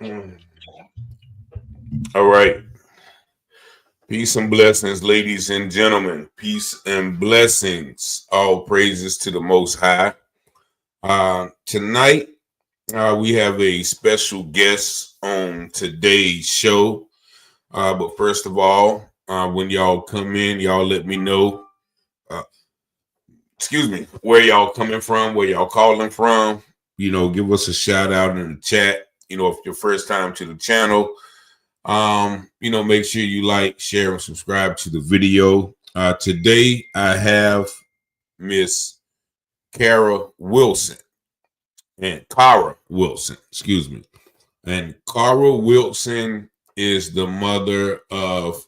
Mm. All right. Peace and blessings, ladies and gentlemen. Peace and blessings. All praises to the Most High. Tonight, we have a special guest on today's show. But first of all, when y'all come in, y'all let me know, uh, where y'all coming from, where y'all calling from. Give us a shout out in the chat. If your first time to the channel, make sure you like, share, and subscribe to the video. Today I have Miss Cara Wilson and Cara Wilson, excuse me. And Cara Wilson is the mother of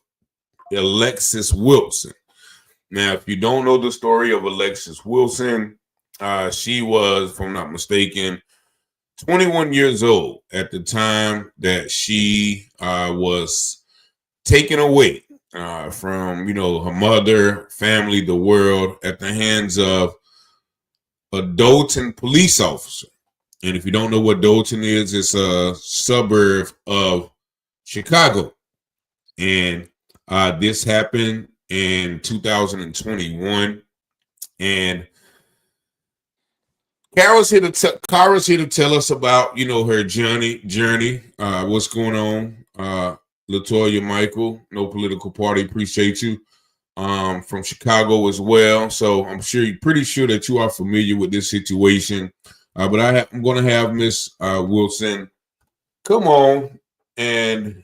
Alexis Wilson. Now, if you don't know the story of Alexis Wilson, she was, if I'm not mistaken, 21 years old at the time that she was taken away from, her mother, family, the world at the hands of a Dolton police officer. And if you don't know what Dolton is, it's a suburb of Chicago. And this happened in 2021. And Cara's here to tell us about, her journey, what's going on. Latoya Michael, no political party, appreciate you. From Chicago as well. So I'm pretty sure that you are familiar with this situation. But I'm going to have Miss Wilson come on and,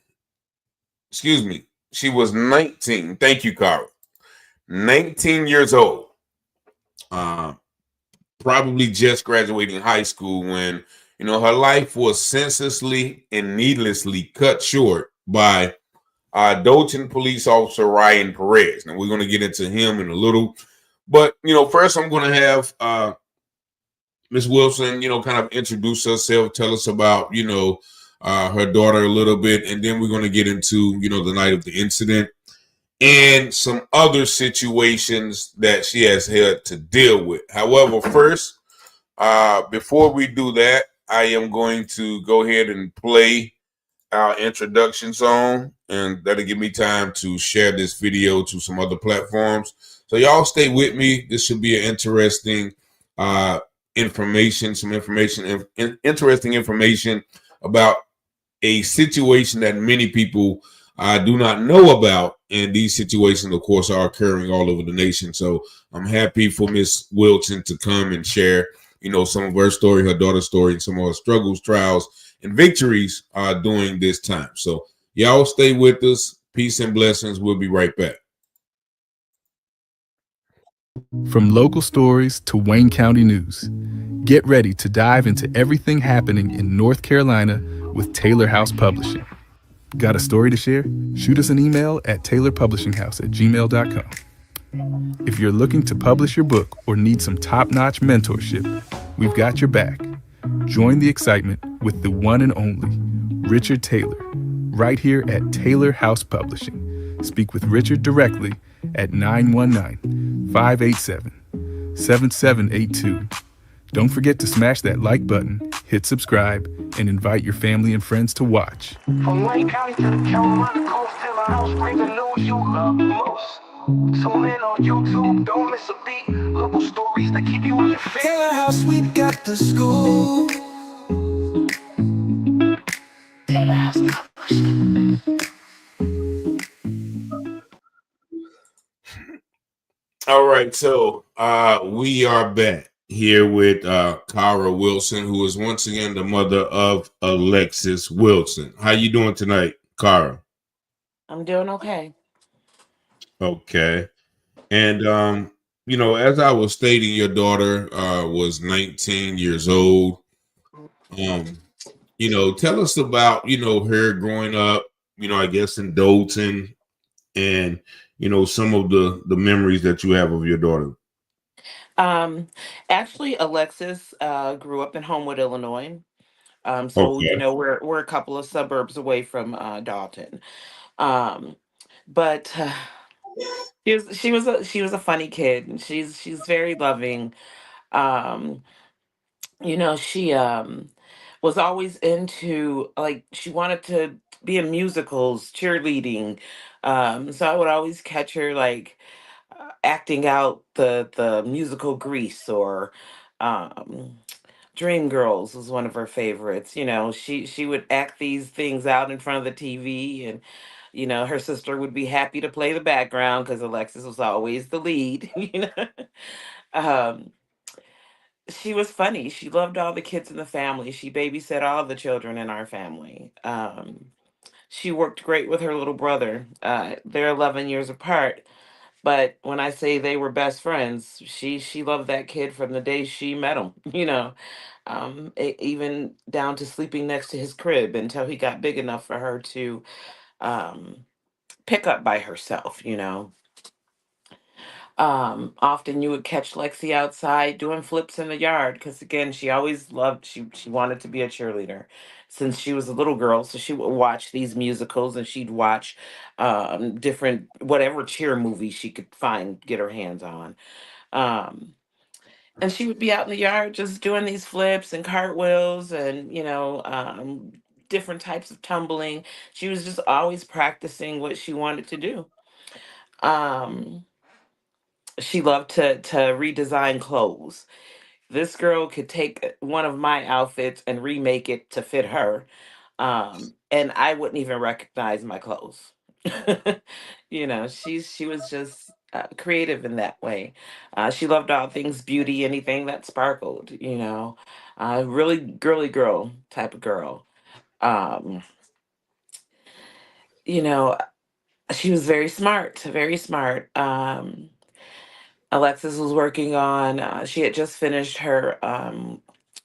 excuse me, she was 19. Thank you, Cara. 19 years old. Probably just graduating high school when, her life was senselessly and needlessly cut short by Dolton Police Officer Ryan Perez. Now, we're going to get into him in a little. But, first I'm going to have Miss Wilson, kind of introduce herself, tell us about, her daughter a little bit. And then we're going to get into, the night of the incident and some other situations that she has had to deal with. However, first, before we do that, I am going to go ahead and play our introduction song, and that'll give me time to share this video to some other platforms. So y'all stay with me. This should be an interesting interesting information about a situation that many people do not know about. And these situations, of course, are occurring all over the nation. So I'm happy for Miss Wilson to come and share, some of her story, her daughter's story, and some of her struggles, trials, and victories during this time. So y'all stay with us. Peace and blessings. We'll be right back. From local stories to Wayne County news, get ready to dive into everything happening in North Carolina with Taylor House Publishing. Got a story to share? Shoot us an email at taylorpublishinghouse@gmail.com. If you're looking to publish your book or need some top-notch mentorship, we've got your back. Join the excitement with the one and only Richard Taylor, right here at Taylor House Publishing. Speak with Richard directly at 919-587-7782. Don't forget to smash that like button, hit subscribe, and invite your family and friends to watch. From Wayne County to the Carolina coast, Taylor House brings the news you love most. Tune in on YouTube, don't miss a beat. Local stories that keep you on your feet. Taylor House, we got the school. Taylor House Publishing. All right, so we are back here with Cara Wilson, who is once again the mother of Alexis Wilson. How you doing tonight, Cara? I'm doing okay. Okay. And as I was stating, your daughter was 19 years old. Tell us about, her growing up, I guess in Dolton, and some of the memories that you have of your daughter. Actually, Alexis grew up in Homewood, Illinois. So Okay. we're a couple of suburbs away from Dalton. Um, but she was a funny kid. And she's very loving. Um, she was always into, like, she wanted to be in musicals, cheerleading. So I would always catch her, like, acting out the musical Grease, or um Dreamgirls was one of her favorites. She would act these things out in front of the TV, and her sister would be happy to play the background because Alexis was always the lead. Um, she was funny. She loved all the kids in the family. She babysat all the children in our family. She worked great with her little brother. They're 11 years apart, but when I say they were best friends, she loved that kid from the day she met him. Even down to sleeping next to his crib until he got big enough for her to um, pick up by herself. Often you would catch Lexi outside doing flips in the yard because, again, she always loved, she wanted to be a cheerleader since she was a little girl. So she would watch these musicals, and she'd watch different, whatever cheer movie she could find, get her hands on. Um, and she would be out in the yard just doing these flips and cartwheels, and different types of tumbling. She was just always practicing what she wanted to do. Um, she loved to redesign clothes. This girl could take one of my outfits and remake it to fit her, and I wouldn't even recognize my clothes. She was just creative in that way. She loved all things beauty, anything that sparkled. Really girly girl type of girl. Um, you know, she was very smart, very smart. Alexis was working on. She had just finished her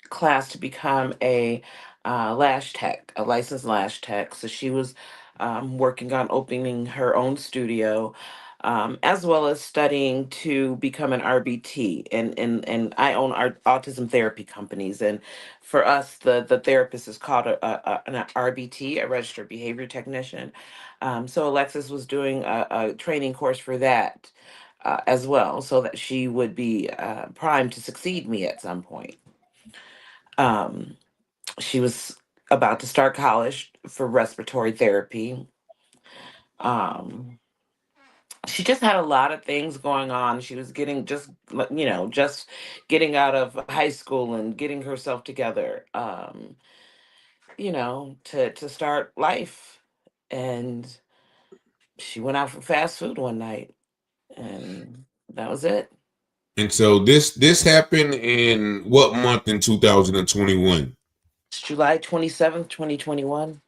class to become a lash tech, a licensed lash tech. So she was working on opening her own studio, as well as studying to become an RBT. And I own autism therapy companies, and for us, the therapist is called an RBT, a registered behavior technician. So Alexis was doing a training course for that. As well, so that she would be primed to succeed me at some point. Um, she was about to start college for respiratory therapy. Um, she just had a lot of things going on. She was getting just getting out of high school and getting herself together, to start life. And she went out for fast food one night, and that was it. And so this happened in what month in 2021? It's July 27th, 2021.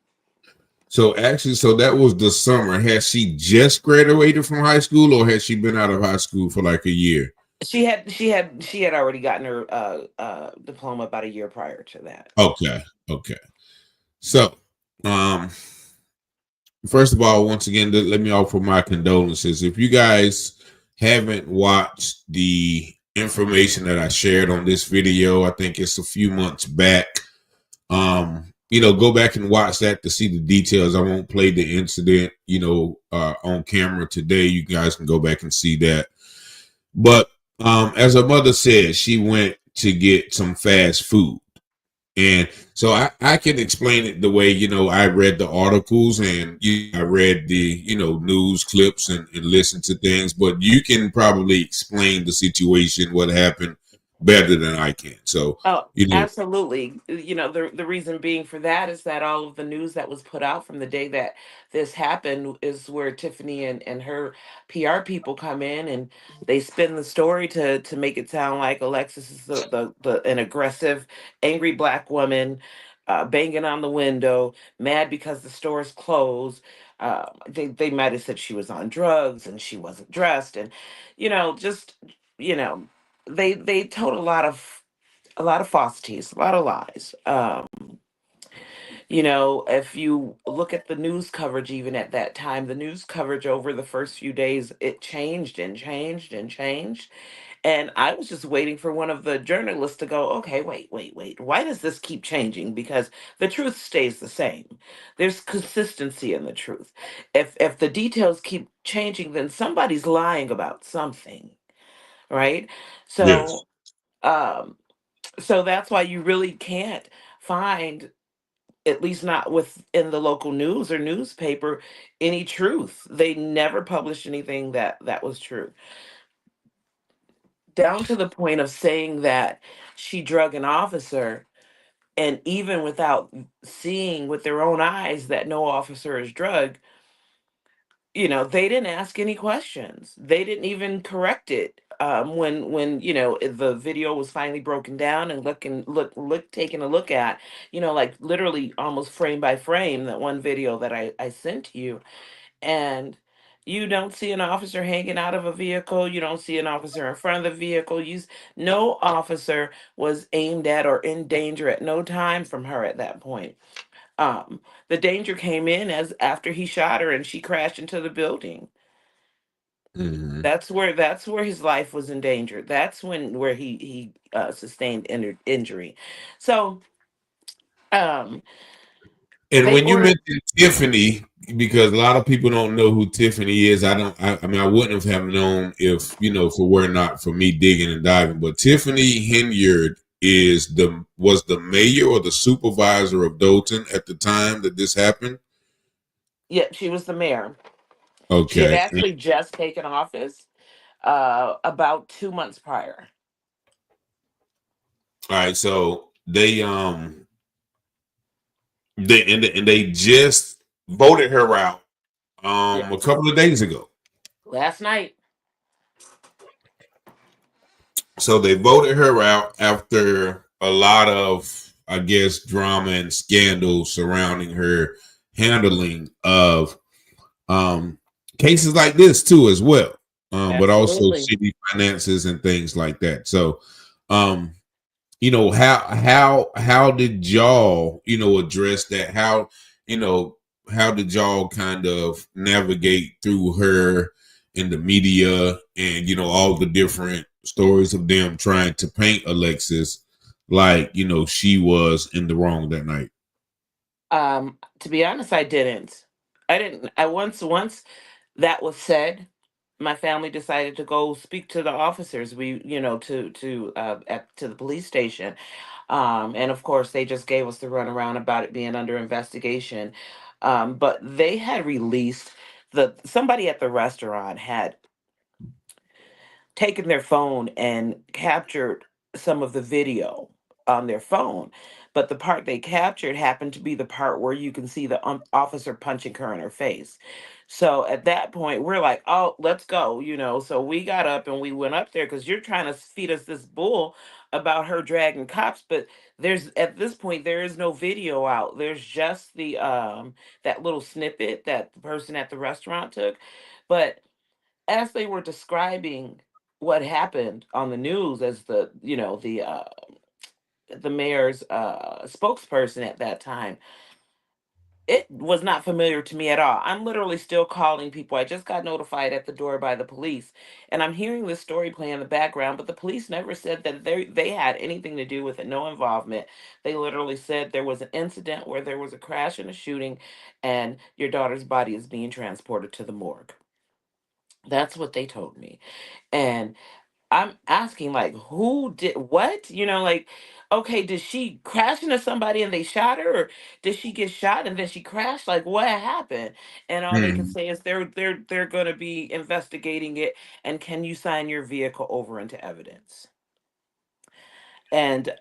So actually, so that was the summer. Has she just graduated from high school, or has she been out of high school for like a year? She had already gotten her diploma about a year prior to that. Okay, okay. So, um, first of all, once again, let me offer my condolences. If you guys haven't watched the information that I shared on this video, I think it's a few months back. Go back and watch that to see the details. I won't play the incident, on camera today. You guys can go back and see that. But as her mother said, she went to get some fast food. And so I can explain it the way, I read the articles, and I read the, news clips, and listened to things, but you can probably explain the situation, what happened better than I can. So, Oh, you know, absolutely. The reason being for that is that all of the news that was put out from the day that this happened is where Tiffany and her PR people come in, and they spin the story to make it sound like Alexis is an aggressive, angry black woman, banging on the window, mad because the store's closed. They might have said she was on drugs and she wasn't dressed, and just you know they told a lot of falsities, a lot of lies. If you look at the news coverage, even at that time, the news coverage over the first few days, it changed and changed and changed. And I was just waiting for one of the journalists to go, okay, wait, wait, wait. Why does this keep changing? Because the truth stays the same. There's consistency in the truth. If the details keep changing, then somebody's lying about something, right? yes. So um, so that's why you really can't find, at least not within the local news or newspaper, any truth. They never published anything that was true, down to the point of saying that she drug an officer, and even without seeing with their own eyes that no officer is drugged, they didn't ask any questions. They didn't even correct it. When the video was finally broken down and taking a look at, like literally almost frame by frame, that one video that I sent to you, and you don't see an officer hanging out of a vehicle. You don't see an officer in front of the vehicle. No officer was aimed at or in danger at no time from her at that point. um the danger came in as after he shot her and she crashed into the building. Hmm. That's where his life was in danger. That's where he sustained injury. So um And they when you ordered. mentioned Tiffany, because a lot of people don't know who Tiffany is, I don't. I mean, I wouldn't have known if if it were not for me digging and diving. But Tiffany Henyard was the mayor or the supervisor of Dolton at the time that this happened. Yeah, she was the mayor. She had Okay, actually just taken office about 2 months prior. all right. So they just voted her out a Yes, couple of days ago. last night. So they voted her out after a lot of, I guess, drama and scandal surrounding her handling of um, cases like this too, as well, but also Absolutely. city finances and things like that. So, um, how did y'all address that? You know how did y'all kind of navigate through her in the media and all the different stories of them trying to paint Alexis like she was in the wrong that night? To be honest, I didn't. I once that was said, my family decided to go speak to the officers. We, to the police station. And of course, they just gave us the runaround about it being under investigation. But they had released somebody at the restaurant had taken their phone and captured some of the video on their phone. But the part they captured happened to be the part where you can see the officer punching her in her face. So at that point, we're like, oh, let's go. So we got up and we went up there because you're trying to feed us this bull about her dragging cops. But at this point, there is no video out. There's just that little snippet that the person at the restaurant took. But as they were describing what happened on the news, as the mayor's spokesperson at that time, it was not familiar to me at all. I'm literally still calling people. I just got notified at the door by the police, and I'm hearing this story play in the background, but the police never said that they had anything to do with it, no involvement. They literally said there was an incident where there was a crash and a shooting, and your daughter's body is being transported to the morgue. That's what they told me. And I'm asking, like, who did what? Like, okay, did she crash into somebody and they shot her, or did she get shot and then she crashed? Like, what happened? And all they can Hmm. say is they're going to be investigating it. And can you sign your vehicle over into evidence? And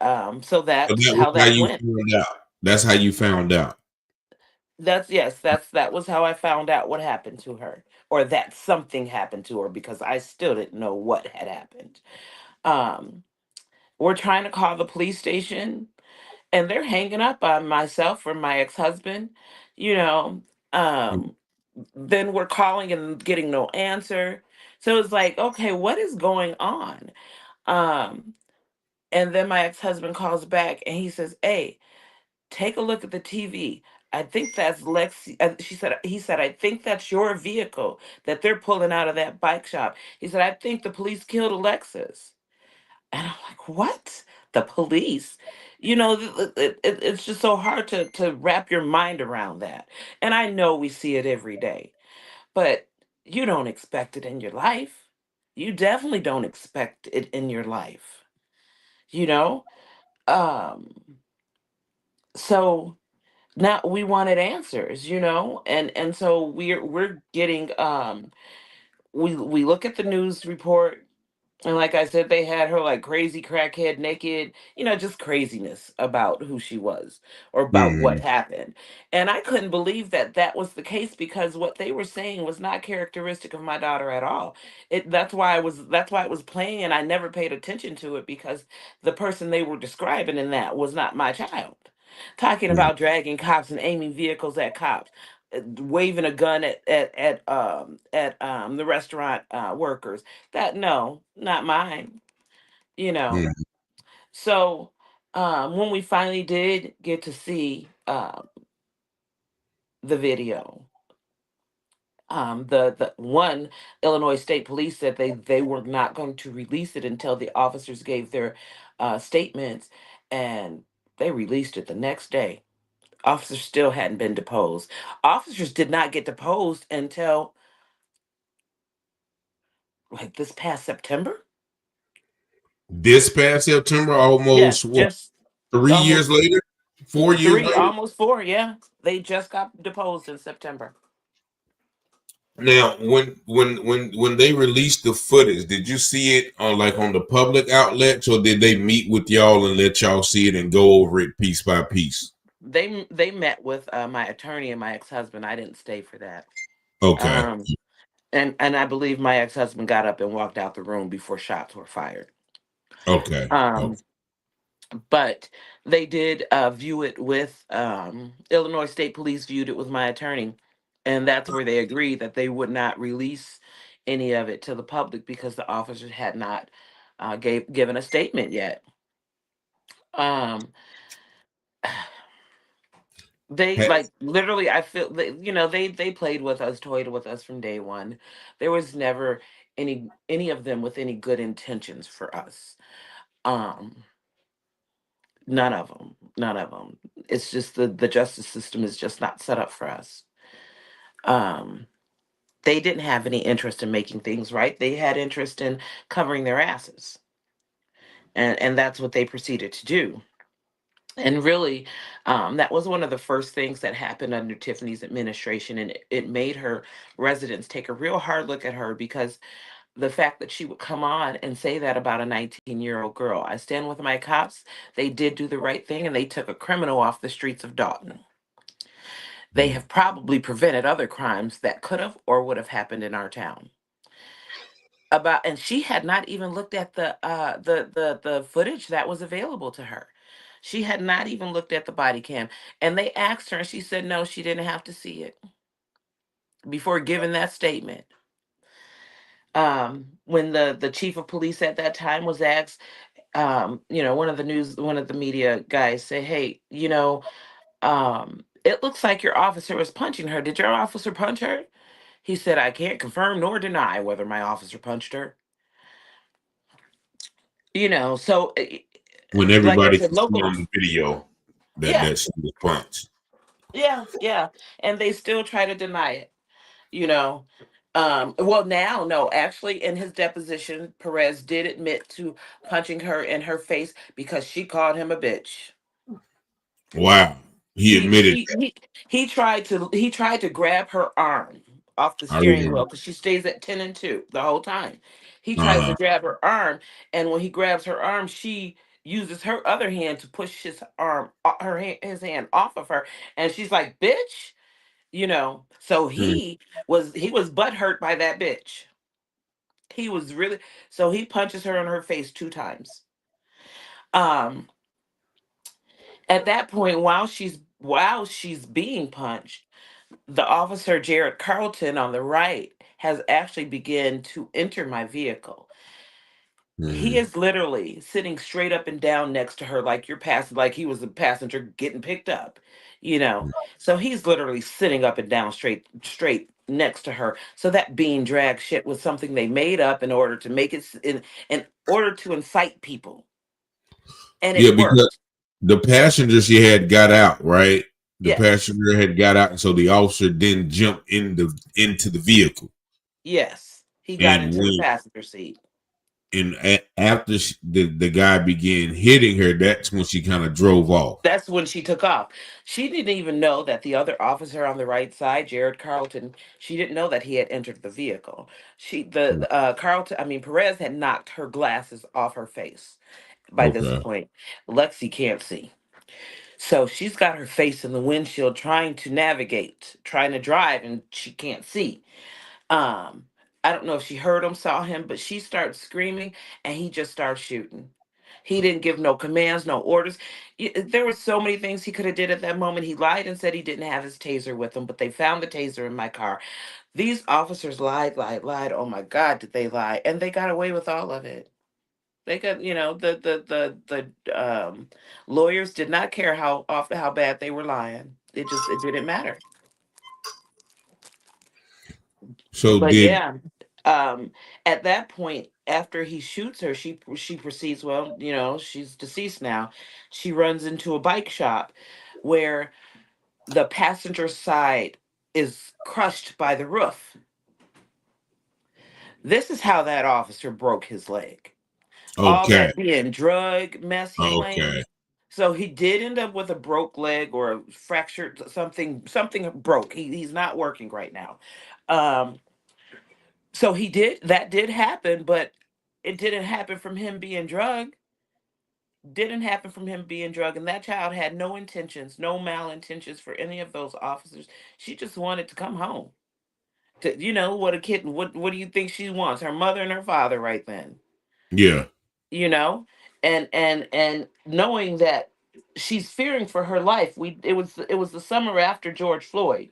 so So that's that was how how that you went. found out. That's how you found out. That's yes, that was how I found out what happened to her, or that something happened to her, because I still didn't know what had happened. Um, we're trying to call the police station and they're hanging up on myself or my ex-husband, you know. Um, then we're calling and getting no answer. So it's like, okay, what is going on? Um, and then my ex-husband calls back and he says, "Hey, take a look at the TV. I think that's Lexi." He said, "I think that's your vehicle that they're pulling out of that bike shop." He said, "I think the police killed Alexis." And I'm like, "What? The police?" It's just so hard to wrap your mind around that. And I know we see it every day, but you don't expect it in your life. You definitely don't expect it in your life. You know? Um, So now we wanted answers, and so we're getting we look at the news report. And like I said, they had her like crazy crackhead naked, just craziness about who she was or about what Mm, happened. And I couldn't believe that that was the case because what they were saying was not characteristic of my daughter at all. That's why it was playing and I never paid attention to it because the person they were describing in that was not my child. Talking mm, about dragging cops and aiming vehicles at cops, waving a gun at the restaurant workers. That no, not mine, you know. mm. So when we finally did get to see the video, the one Illinois State Police said they were not going to release it until the officers gave their statements, and they released it the next day. Officers still hadn't been deposed. Officers did not get deposed until like this past September. This past September, Yeah, almost what, just 3 years almost later, 4 years three, later. almost four. Yeah, they just got deposed in September. Now, when they released the footage, did you see it on like on the public outlets, or did they meet with y'all and let y'all see it and go over it piece by piece? They met with my attorney and my ex husband. I didn't stay for that. Okay, Um, and I believe my ex husband got up and walked out the room before shots were fired. okay, okay. Um, but they did view it with Illinois State Police viewed it with my attorney, and that's where they agreed that they would not release any of it to the public because the officers had not given a statement yet. Um, they Ha- like literally, I feel they played with us, toyed with us from day one. There was never any of them with any good intentions for us. Um, None of them. None of them. It's just the justice system is just not set up for us. Um, they didn't have any interest in making things right. They had interest in covering their asses, and that's what they proceeded to do. And really, that was one of the first things that happened under Tiffany's administration, and it made her residents take a real hard look at her because the fact that she would come on and say that about a 19-year-old girl. I stand with my cops. They did do the right thing and they took a criminal off the streets of Dalton. They have probably prevented other crimes that could have or would have happened in our town. About and she had not even looked at the footage that was available to her. She had not even looked at the body cam. And they asked her and she said no, she didn't have to see it before giving that statement. When the chief of police at that time was asked, one of the media guys say, hey, it looks like your officer was punching her. Did your officer punch her? He said, I can't confirm nor deny whether my officer punched her. So when like I everybody said, can see local, on the video that yeah, that she was punched. yeah, yeah. And they still try to deny it, you know. Well, now, no, actually, in his deposition, Perez did admit to punching her in her face because she called him a bitch. Wow, he He admitted she he tried to grab her arm off the that. I steering wheel remember. because she stays at 10 and 2 the whole time. He tries to Uh-huh. grab her arm, and when he grabs her arm, she uses her other hand to push his hand off of her, and she's like, "Bitch," So Mm. he was butt hurt by that bitch. He was really so he punches her in her face 2 times. Um, at that point, while she's being punched, the officer Jared Carlton on the right has actually begun to enter my vehicle. He Mm. is literally sitting straight up and down next to her like you're passing like he was a passenger getting picked up, you know. So he's literally sitting up and down straight next to her. So that being drag shit was something they made up in order to make it in order to incite people. And Yeah, it because worked. the passenger she had got out, right? The Yes. passenger had got out, and so the officer then jumped into the vehicle Yes. He got and into the went. passenger seat. And after the guy began hitting her, that's when she kind of drove off. That's when she took off. She didn't even know that the other officer on the right side, Jared Carlton, she didn't know that he had entered the vehicle. Carlton, I mean Perez had knocked her glasses off her face. By this Okay. point, Lexi can't see. So she's got her face in the windshield trying to navigate, trying to drive, and she can't see. Um, I don't know if she heard him, saw him, but she starts screaming and he just starts shooting. He didn't give no commands, no orders. There were so many things he could have did at that moment. He lied and said he didn't have his taser with him, but they found the taser in my car. These officers lied, lied, lied. Oh my God, did they lie? And they got away with all of it. They got, the lawyers did not care how bad they were lying. It didn't matter. So But did yeah, at that point, after he shoots her, she proceeds. Well, she's deceased now. She runs into a bike shop where the passenger side is crushed by the roof. This is how that officer broke his leg. All okay, that being drug mess he okay, claims. So he did end up with a broke leg or a fractured something. Something broke. He's not working right now. Um, so that did happen, but it didn't happen from him being drugged. Didn't happen from him being drugged, and that child had no intentions, no malintentions for any of those officers. She just wanted to come home. What a kid. What do you think she wants? Her mother and her father, right then. yeah, you know and knowing that she's fearing for her life. It was the summer after George Floyd.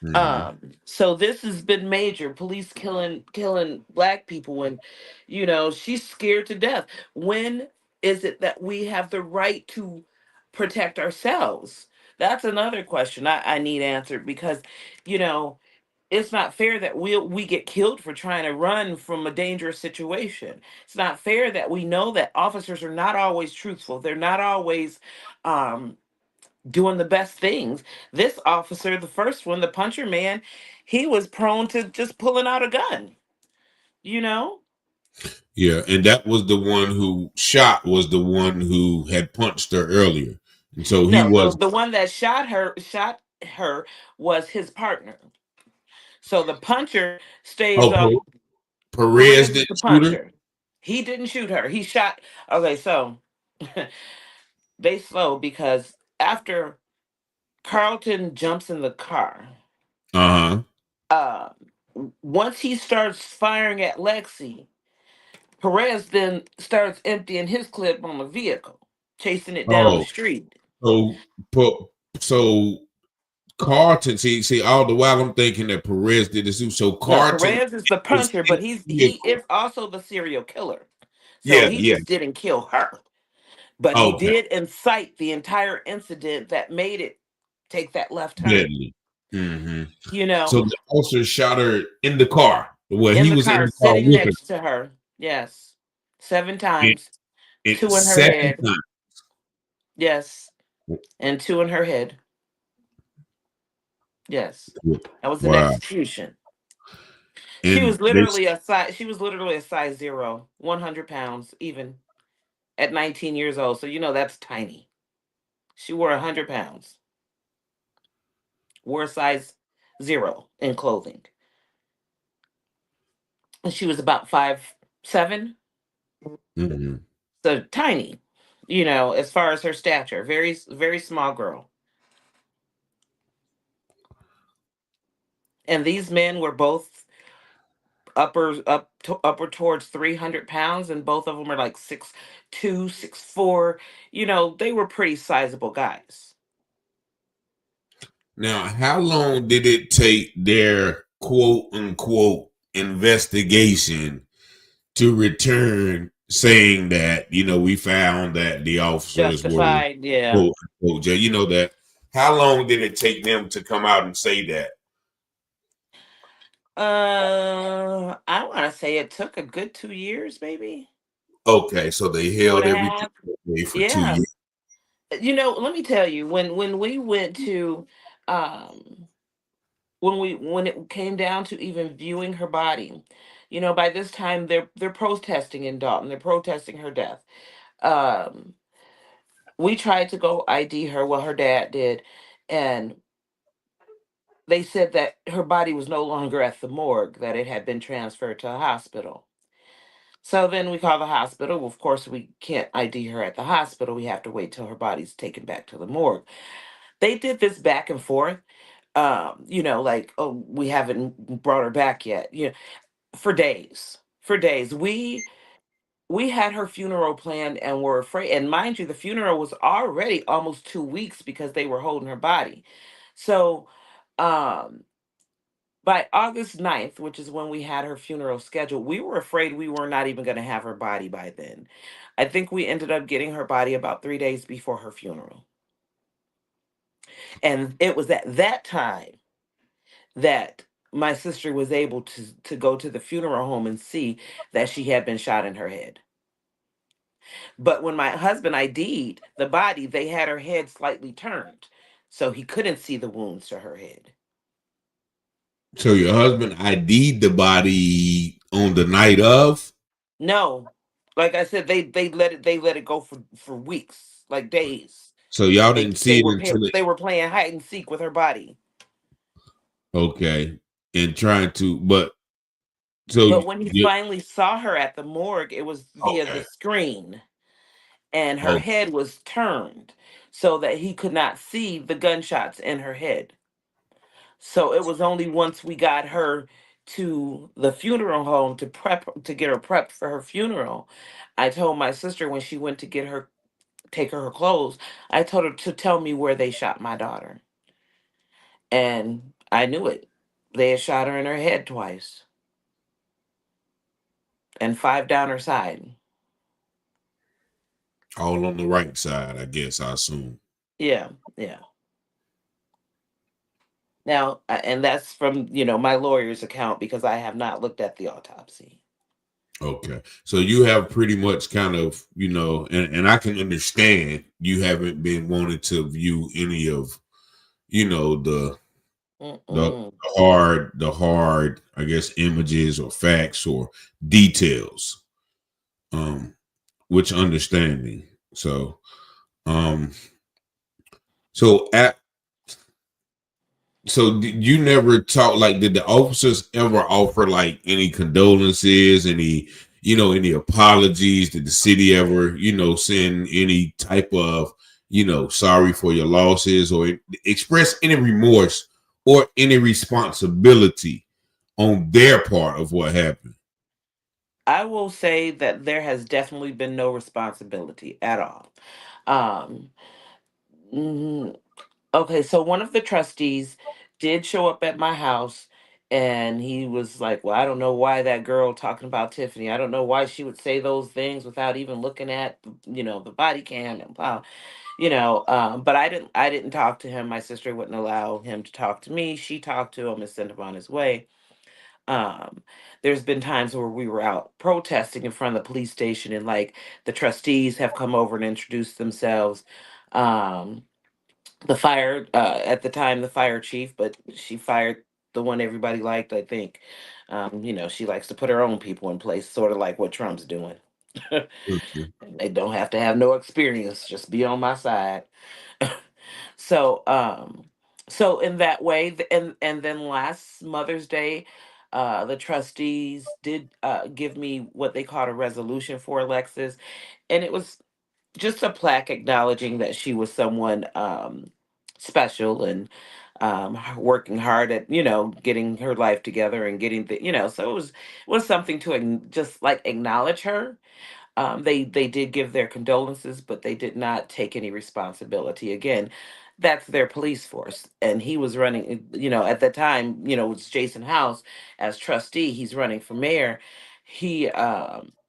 hmm, So this has been major. Police killing black people, and she's scared to death. When is it that we have the right to protect ourselves? That's another question I need answered, because you know it's not fair that we get killed for trying to run from a dangerous situation. It's not fair that we know that officers are not always truthful. They're not always um, doing the best things. This officer, the first one, the puncher man, he was prone to just pulling out a gun. You know? yeah, and that was the one who shot was the one who had punched her earlier, and so he No, the was. the one that shot her was his partner. So the puncher stays Oh, on. Perez Perez is the didn't shoot her. puncher. He didn't shoot her. He shot. Okay, so they slow because after Carlton jumps in the car, Uh huh. uh, once he starts firing at Lexi, Perez then starts emptying his clip on the vehicle, chasing it down the Oh, street. so so Carlton. See, all the while I'm thinking that Perez did this too. So No, Carlton Perez is the is puncher, in but he the is vehicle. also the serial killer. So Yeah, he yeah. just didn't kill her, but he Okay, did incite the entire incident that made it take that left turn. deadly. Hmm. You know, So the officer shot her in the car. Well, in he the was in car the car sitting with her. next to her. Yes. Seven And, times. and Two in her seven head. Yes. And two in her head. Yes. times. That was an Wow. execution. She And was literally a size she was literally a size zero, 100 pounds, even at 19 years old. So that's tiny. She wore 100 pounds, wore a size zero in clothing. And she was about 5'7", mhm. so tiny, as far as her stature. Very, very small girl. And these men were both upper towards 300 pounds, and both of them are like 6'2", 6'4". They were pretty sizable guys. Now, how long did it take their quote unquote investigation to return saying that, we found that the officers were Justified, yeah. quote unquote, that how long did it take them to come out and say that? I want to say it took a good 2 years, maybe Okay, so they two and held a everything half. away for two Yeah. years. Let me tell you, when we went to, um, when it came down to even viewing her body, By this time they're protesting in Dalton. They're protesting her death. Um, we tried to go ID her. Well, her dad did, and they said that her body was no longer at the morgue, that it had been transferred to a hospital. So then we call the hospital. Well, of course, we can't ID her at the hospital. We have to wait till her body's taken back to the morgue. They did this back and forth. Like, oh, we haven't brought her back yet. For days. For days. We had her funeral planned and were afraid. And mind you, the funeral was already almost 2 weeks because they were holding her body. So um by August 9th, which is when we had her funeral scheduled, we were afraid we were not even going to have her body by then. I think we ended up getting her body about 3 days before her funeral. And it was at that time that my sister was able to go to the funeral home and see that she had been shot in her head. But when my husband ID'd the body, they had her head slightly turned. So he couldn't see the wounds to her head. So your husband ID'd the body on the night of. No. Like I said, they let it go for weeks, like days. So y'all They didn't they see it were until it. they were playing hide and seek with her body. Okay, and trying to, but so But when he you. finally saw her at the morgue, it was via the Okay. screen, and her Oh, head was turned so that he could not see the gunshots in her head. So it was only once we got her to the funeral home to get her prepped for her funeral. I told my sister when she went to take her clothes, I told her to tell me where they shot my daughter. And I knew it. They had shot her in her head twice and five down her side. all on the right side, I guess. I assume. Yeah, yeah. Now, and that's from, my lawyer's account because I have not looked at the autopsy. Okay. So you have pretty much kind of, and I can understand you haven't been wanting to view any of, the Mm-mm. hard, I guess, images or facts or details. Um, which understanding. Um, so at So did you never talk like did the officers ever offer like any condolences, any apologies? Did the city ever, send any type of, sorry for your losses or express any remorse or any responsibility on their part of what happened? I will say that there has definitely been no responsibility at all. Um, mm, okay, so one of the trustees did show up at my house and he was like, well, I don't know why that girl talking about Tiffany. I don't know why she would say those things without even looking at, the body cam and blah, but I didn't talk to him. My sister wouldn't allow him to talk to me. She talked to him and sent him on his way. Um, there's been times where we were out protesting in front of the police station and like the trustees have come over and introduced themselves. Um, the fire at the time the fire chief, but she fired the one everybody liked, I think. She likes to put her own people in place, sort of like what Trump's doing. Okay. And they don't have to have no experience, just be on my side. so so in that way, and then last Mother's Day, the trustees did give me what they called a resolution for Alexis, and it was just a plaque acknowledging that she was someone special and working hard at getting her life together and getting so it was something to just like acknowledge her. They did give their condolences, but they did not take any responsibility. Again, that's their police force, and he was running. At the time, it was Jason House as trustee. He's running for mayor.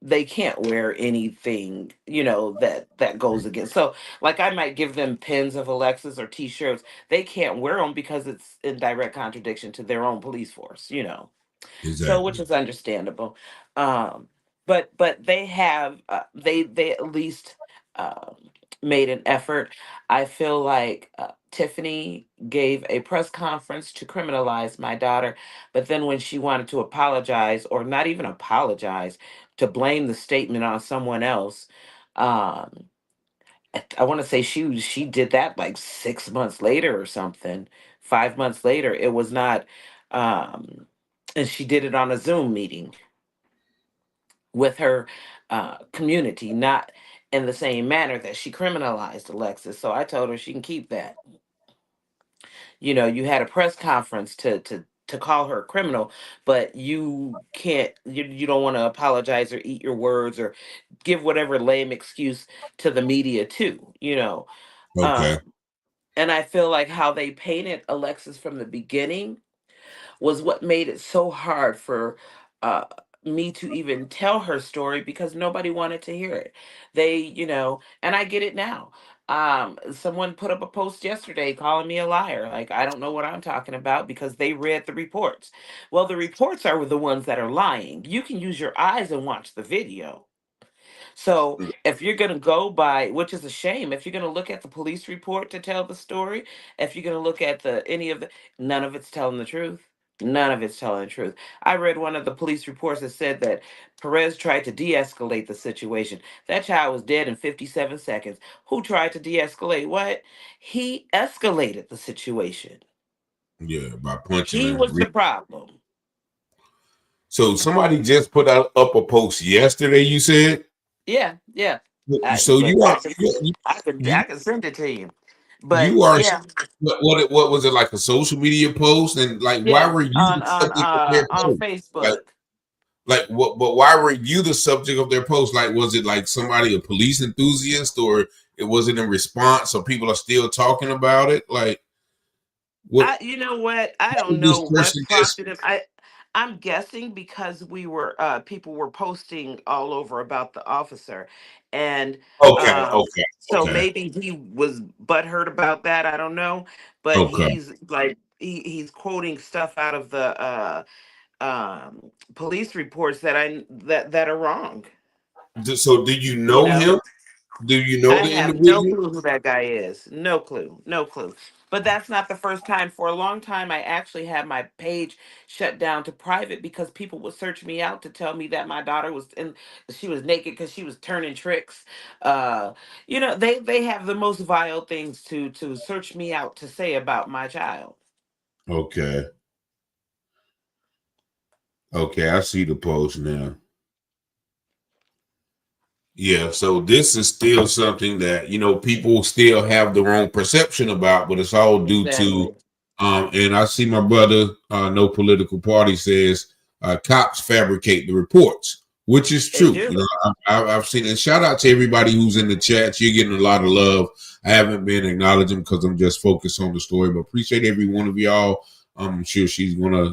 They can't wear anything that goes against. So, like, I might give them pins of Alexis or T-shirts. They can't wear them because it's in direct contradiction to their own police force. So which Exactly. is understandable. um but they have they at least um made an effort. I feel like Tiffany gave a press conference to criminalize my daughter, but then when she wanted to apologize, or not even apologize, to blame the statement on someone else, um, I want to say she did that like 6 months later or something, 5 months later. It was not, um, and she did it on a Zoom meeting with her community, not in the same manner that she criminalized Alexis. So I told her she can keep that. You had a press conference to call her a criminal, but you can't, you don't want to apologize or eat your words or give whatever lame excuse to the media too. Okay. Um, and I feel like how they painted Alexis from the beginning was what made it so hard for uh, me to even tell her story because nobody wanted to hear it. And I get it now. Someone put up a post yesterday calling me a liar. Like, I don't know what I'm talking about because they read the reports. Well, the reports are the ones that are lying. You can use your eyes and watch the video. So if you're going to go by, which is a shame, if you're going to look at the police report to tell the story, if you're going to look at none of it's telling the truth. None of it's telling the truth. I read one of the police reports that said that Perez tried to de-escalate the situation. That child was dead in 57 seconds. Who tried to de-escalate what? He escalated the situation. Yeah, by punching He her. was the problem. So somebody just put out up a post yesterday. You said Yeah, yeah. so. Look, You are I you can send it to you. But you are yeah, what was it, like a social media post, and like why yeah, were you on the subject of their on post? Like Facebook. what? But why were you the subject of their post? Like was it like somebody, a police enthusiast, or it was it in response? So people are still talking about it. Like what? You know what? I Why don't would know this what person just? prompted him. I'm guessing because people were posting all over about the officer, and Okay, um, okay, so okay, maybe he was butthurt about that. I don't know, but okay. he's like he's quoting stuff out of the police reports that are wrong. So do you You know know. him? Do you know I the have no individual? clue who that guy is. No clue. No clue. But that's not the first time. For a long time, I actually had my page shut down to private because people would search me out to tell me that my daughter she was naked because she was turning tricks. Uh, they have the most vile things to search me out to say about my child. Okay, okay, I see the post now. Yeah, so this is still something that people still have the wrong perception about, but it's all due to Exactly. and I see my brother, no political party, says cops fabricate the reports, which is They true. do. I've seen, and shout out to everybody who's in the chats. You're getting a lot of love. I haven't been acknowledging because I'm just focused on the story, but appreciate every one of y'all. I'm sure she's gonna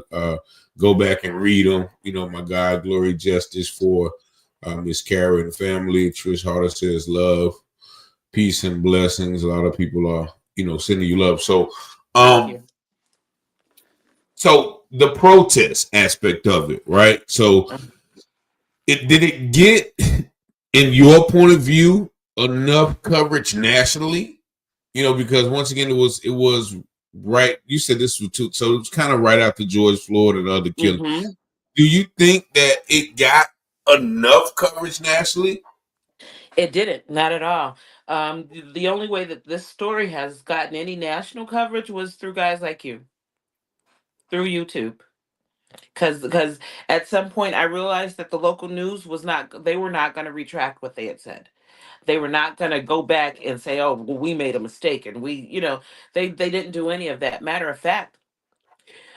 go back and read them. My God, glory, justice for Miss Cara and family. Trish Harder says love, peace, and blessings. A lot of people are, sending you love. Thank Um, you. so the protest aspect of it, right? So Mhm. it did it get, in your point of view, enough coverage nationally? Because once again, it was right. You said this was too, so it was kind of right after George Floyd and other killing. Mhm. Do you think that it got enough coverage nationally? It didn't, not at all. The only way that this story has gotten any national coverage was through guys like you, through YouTube. Because at some point I realized that the local news was not, they were not going to retract what they had said. They were not going to go back and say, oh, well, we made a mistake. And they didn't do any of that. Matter of fact,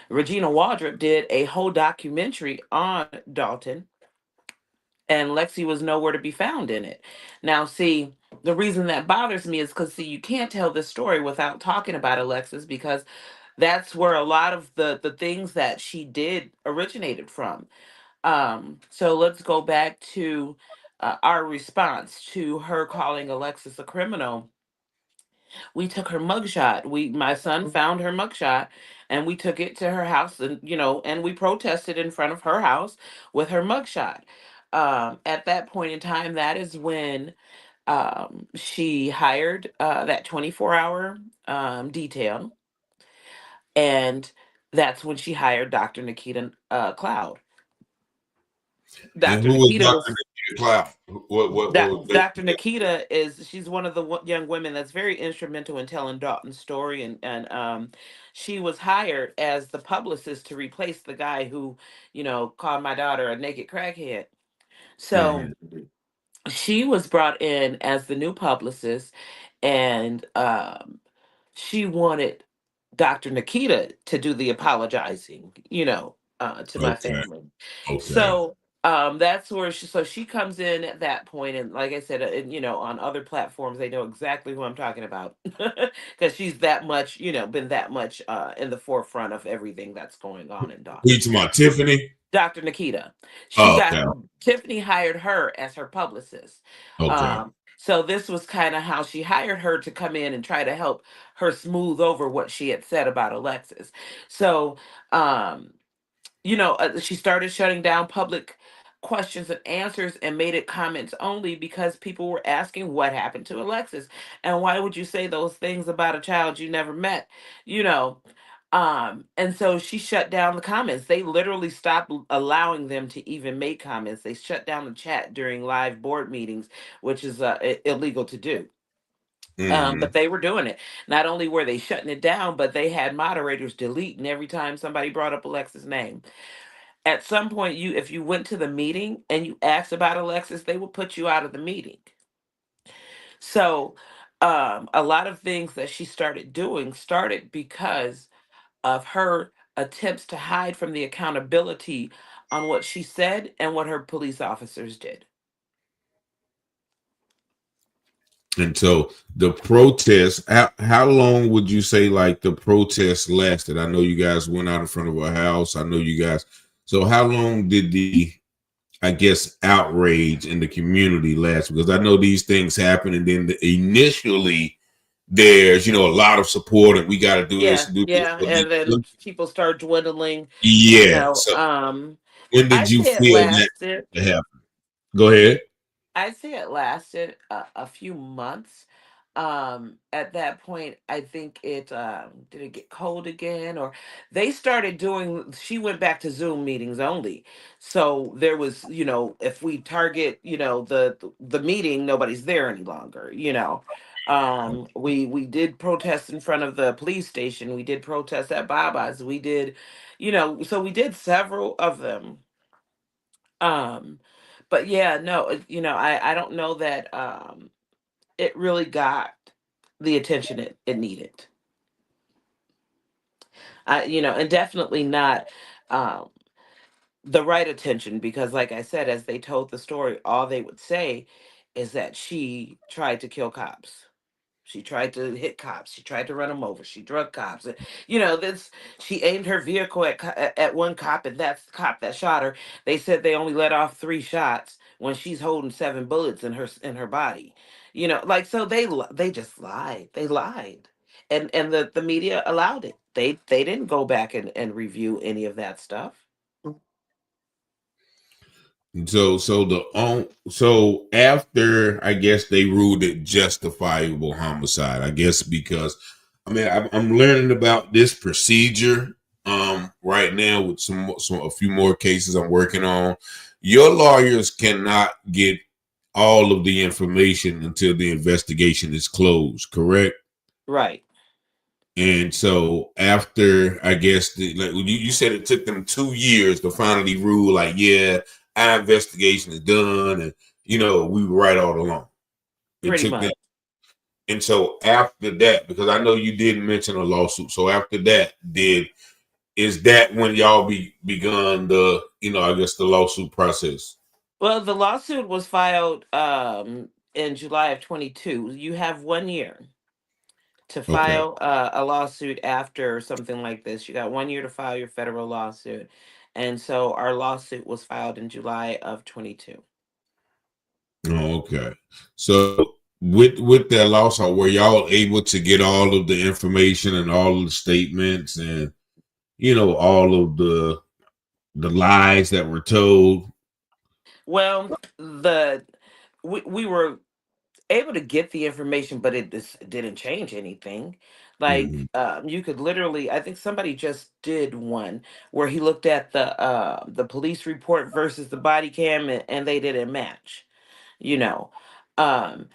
Regina Waldrop did a whole documentary on Dalton, and Lexi was nowhere to be found in it. Now, see, the reason that bothers me is because, see, you can't tell this story without talking about Alexis, because that's where a lot of the things that she did originated from. So let's go back to our response to her calling Alexis a criminal. We took her mugshot. My son found her mugshot, and we took it to her house, and we protested in front of her house with her mugshot. At that point in time, that is when She hired that 24-hour detail, and that's when she hired Dr. Nikita Cloud. And Dr. who was Nikita Dr. was Nikita Cloud? What was Dr. Nikita is she's one of the young women that's very instrumental in telling Dalton's story, and she was hired as the publicist to replace the guy who, called my daughter a naked crackhead. So Mhm. she was brought in as the new publicist, and she wanted Dr. Nikita to do the apologizing, to my Okay. family. Okay. So that's where she comes in at that point, and like I said, and, on other platforms they know exactly who I'm talking about because she's that much, been that much in the forefront of everything that's going on in Who Dalton. you talking about, Tiffany? Dr. Nikita. She Oh, got okay. Tiffany hired her as her publicist. Okay. So this was kind of how she hired her to come in and try to help her smooth over what she had said about Alexis. So, um, she started shutting down public questions and answers and made it comments only because people were asking what happened to Alexis and why would you say those things about a child you never met, you know. And so she shut down the comments. They literally stopped allowing them to even make comments. They shut down the chat during live board meetings, which is illegal to do. Hmm. But they were doing it. Not only were they shutting it down, but they had moderators deleting every time somebody brought up Alexis' name. At some point, if you went to the meeting and you asked about Alexis, they would put you out of the meeting. So a lot of things that she started doing started because of her attempts to hide from the accountability on what she said and what her police officers did. And so the protest, how long would you say like the protest lasted? I know you guys went out in front of a house. I know you guys. So how long did the, I guess, outrage in the community last? Because I know these things happen, and then initially there's a lot of support, and we got to do this Yeah, and do this. yeah. But And then then, people start dwindling, you yeah. know. So when did I'd you say it feel that lasted to happen? Go ahead. I'd say it lasted a few months. At that point, I think it did it get cold again, or they started doing. She went back to Zoom meetings only, so there was, if we target, the meeting, nobody's there any longer. We did protest in front of the police station. We did protest at Baba's. We did, so we did several of them. Um, but yeah, no, I don't know that it really got the attention it needed. And definitely not um the right attention because like I said, as they told the story, all they would say is that she tried to kill cops. She tried to hit cops. She tried to run them over. She drug cops. This she aimed her vehicle at one cop, and that's the cop that shot her. They said they only let off 3 shots when she's holding 7 bullets in her body. Like so they just lied. They lied, and the media allowed it. They didn't go back and review any of that stuff. So after I guess they ruled it justifiable homicide, I guess because I mean I'm learning about this procedure right now with some a few more cases I'm working on. Your lawyers cannot get all of the information until the investigation is closed, correct? Right. And so after, I guess, like you said, it took them 2 years to finally rule, like, yeah, our investigation is done, and we were right all along. It Pretty took them, much. and so after that, because I know you didn't mention a lawsuit, so after that, is that when y'all begun the, I guess the lawsuit process? Well, the lawsuit was filed in July of 22. You have 1 year to Okay, file a lawsuit after something like this. You got 1 year to file your federal lawsuit. And so our lawsuit was filed in July of 22. okay. So with that lawsuit, were y'all able to get all of the information and all of the statements and all of the lies that were told? Well, we were able to get the information, but it just didn't change anything. Like Mhm. you could literally, I think somebody just did one where he looked at the police report versus the body cam, and they didn't match, you know.